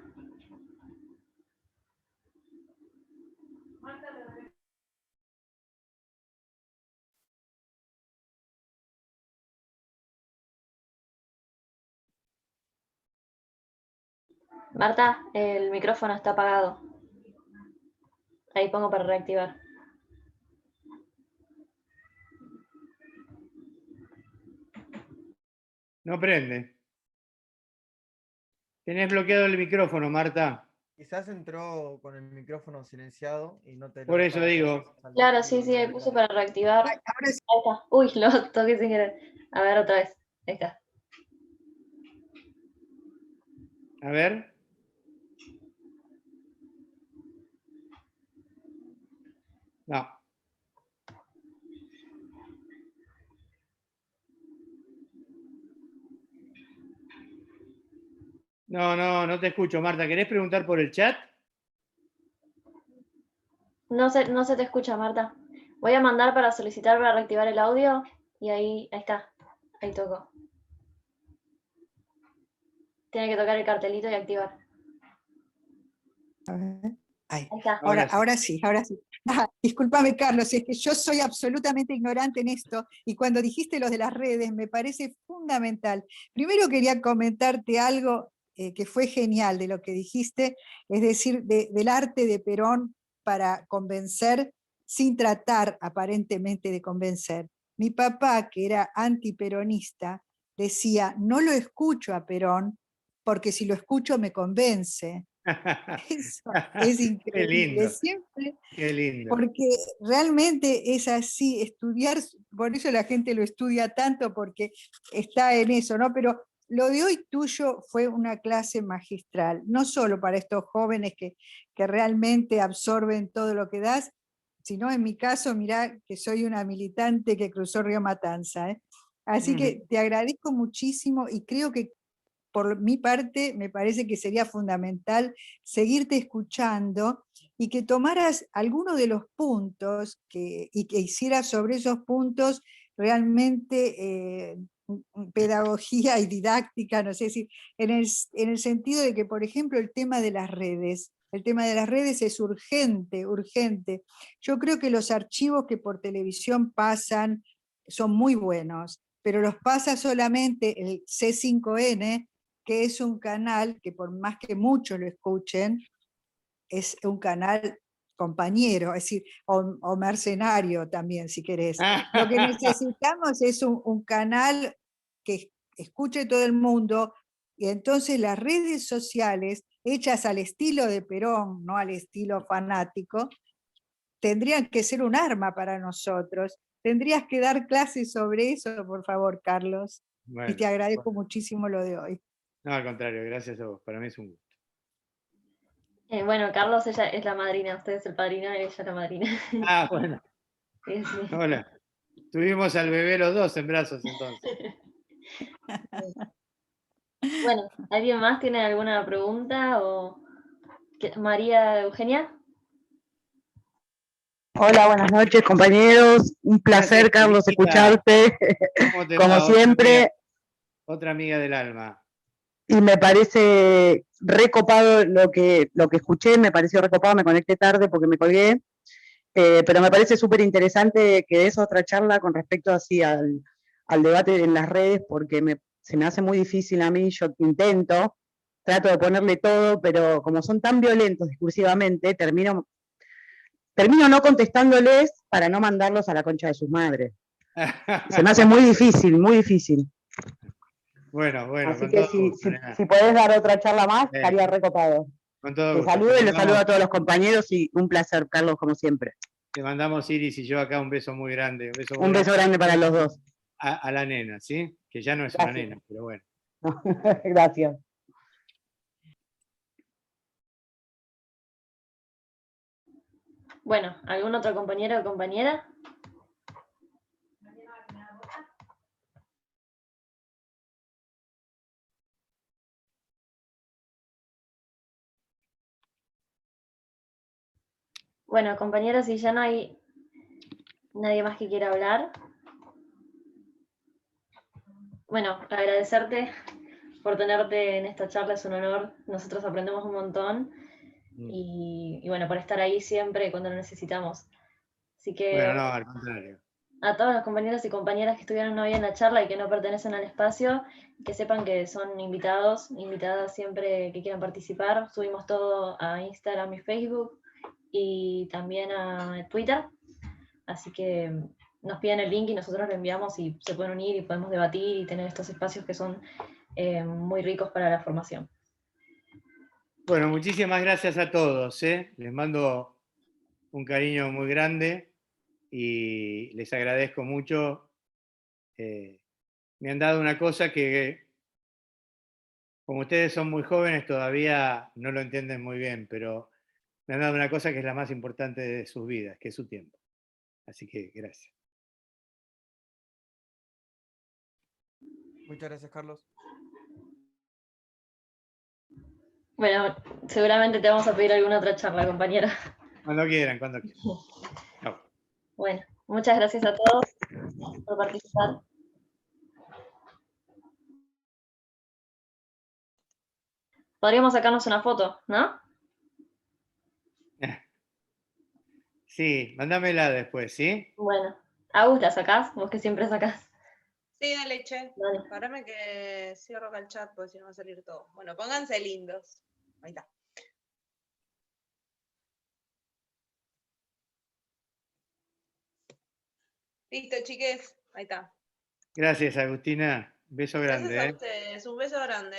Marta, el micrófono está apagado. Ahí pongo para reactivar. No prende. Tenés bloqueado el micrófono, Marta. Quizás entró con el micrófono silenciado y no te... Por eso digo. Claro, sí, ahí puse para reactivar. Ahí está. Uy, lo toqué sin querer. A ver, otra vez. Ahí está. A ver. No. No te escucho, Marta. ¿Querés preguntar por el chat? No se te escucha, Marta. Voy a mandar para solicitar para reactivar el audio y ahí está. Ahí tocó. Tiene que tocar el cartelito y activar. A ver. Ahí. Ahí está. Ahora sí. Discúlpame, Carlos, es que yo soy absolutamente ignorante en esto y cuando dijiste lo de las redes me parece fundamental. Primero quería comentarte algo que fue genial de lo que dijiste, es decir, del arte de Perón para convencer sin tratar aparentemente de convencer. Mi papá, que era antiperonista, decía, no lo escucho a Perón porque si lo escucho me convence. Eso es increíble. Qué lindo. Siempre, qué lindo. Porque realmente es así, estudiar, por eso la gente lo estudia tanto, porque está en eso, ¿no? Pero lo de hoy tuyo fue una clase magistral, no solo para estos jóvenes que realmente absorben todo lo que das, sino en mi caso, mirá que soy una militante que cruzó Río Matanza, ¿eh? Así que te agradezco muchísimo y creo que por mi parte, me parece que sería fundamental seguirte escuchando y que tomaras algunos de los puntos y que hicieras sobre esos puntos realmente pedagogía y didáctica, no sé si, en el sentido de que, por ejemplo, el tema de las redes es urgente. Yo creo que los archivos que por televisión pasan son muy buenos, pero los pasa solamente el C5N, que es un canal que por más que muchos lo escuchen, es un canal compañero, es decir, o mercenario también, si querés. Lo que necesitamos es un canal que escuche todo el mundo, y entonces las redes sociales, hechas al estilo de Perón, no al estilo fanático, tendrían que ser un arma para nosotros. Tendrías que dar clases sobre eso, por favor, Carlos. Bueno, y te agradezco muchísimo lo de hoy. No, al contrario, gracias a vos. Para mí es un gusto. Bueno, Carlos, ella es la madrina, usted es el padrino y ella es la madrina. Ah, bueno. Sí, sí. Hola. Tuvimos al bebé los dos en brazos entonces. Bueno, ¿alguien más tiene alguna pregunta? María Eugenia. Hola, buenas noches, compañeros. Un placer, Carlos, escucharte, como siempre. Otra amiga del alma. Y me parece recopado lo que escuché, me pareció recopado, me conecté tarde porque me colgué, pero me parece súper interesante que des otra charla con respecto así al debate en las redes, porque se me hace muy difícil a mí, yo trato de ponerle todo, pero como son tan violentos discursivamente, termino no contestándoles para no mandarlos a la concha de sus madres. Se me hace muy difícil, muy difícil. Bueno, Así con que todo si, gusto, nena. si podés dar otra charla más, estaría recopado. Con todo Te gusto. saludo y les saludo a todos los compañeros y un placer, Carlos, como siempre. Te mandamos, Iris y yo acá, un beso muy grande. Un beso, Un beso grande para los dos. a la nena, ¿sí? Que ya no es una nena, pero bueno. Gracias. Bueno, ¿algún otro compañero o compañera? Bueno, compañeros, si ya no hay nadie más que quiera hablar. Bueno, agradecerte por tenerte en esta charla, es un honor. Nosotros aprendemos un montón. Y bueno, por estar ahí siempre cuando lo necesitamos. Así que Bueno, no, al contrario. a todos los compañeros y compañeras que estuvieron hoy en la charla y que no pertenecen al espacio, que sepan que son invitados, invitadas siempre que quieran participar. Subimos todo a Instagram y Facebook y también a Twitter. Así que nos piden el link y nosotros lo enviamos y se pueden unir y podemos debatir y tener estos espacios que son muy ricos para la formación. Bueno, muchísimas gracias a todos, ¿eh? Les mando un cariño muy grande y les agradezco mucho. Me han dado una cosa que, como ustedes son muy jóvenes, todavía no lo entienden muy bien, pero me han dado una cosa que es la más importante de sus vidas, que es su tiempo. Así que gracias. Muchas gracias, Carlos. Bueno, seguramente te vamos a pedir alguna otra charla, compañera. Cuando quieran, cuando quieran. Chao. Bueno, muchas gracias a todos por participar. Podríamos sacarnos una foto, ¿no? Sí, mándamela después, ¿sí? Bueno, Agus, ¿la sacás? Vos que siempre sacás. Sí, dale, che. Dale. Párame que cierro acá el chat porque si no va a salir todo. Bueno, pónganse lindos. Ahí está. Listo, chiques. Ahí está. Gracias, Agustina. Beso Gracias grande, a ¿eh? ustedes. Un beso grande.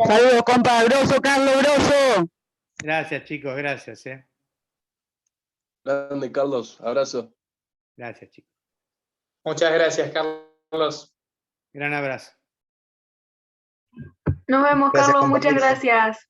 Saludos, compa. Grosso, Carlos, grosso. Gracias, chicos, gracias, ¿eh? Grande, Carlos. Abrazo. Gracias, chicos. Muchas gracias, Carlos. Gran abrazo. Nos vemos, Gracias, Carlos. Muchas compañeros. gracias.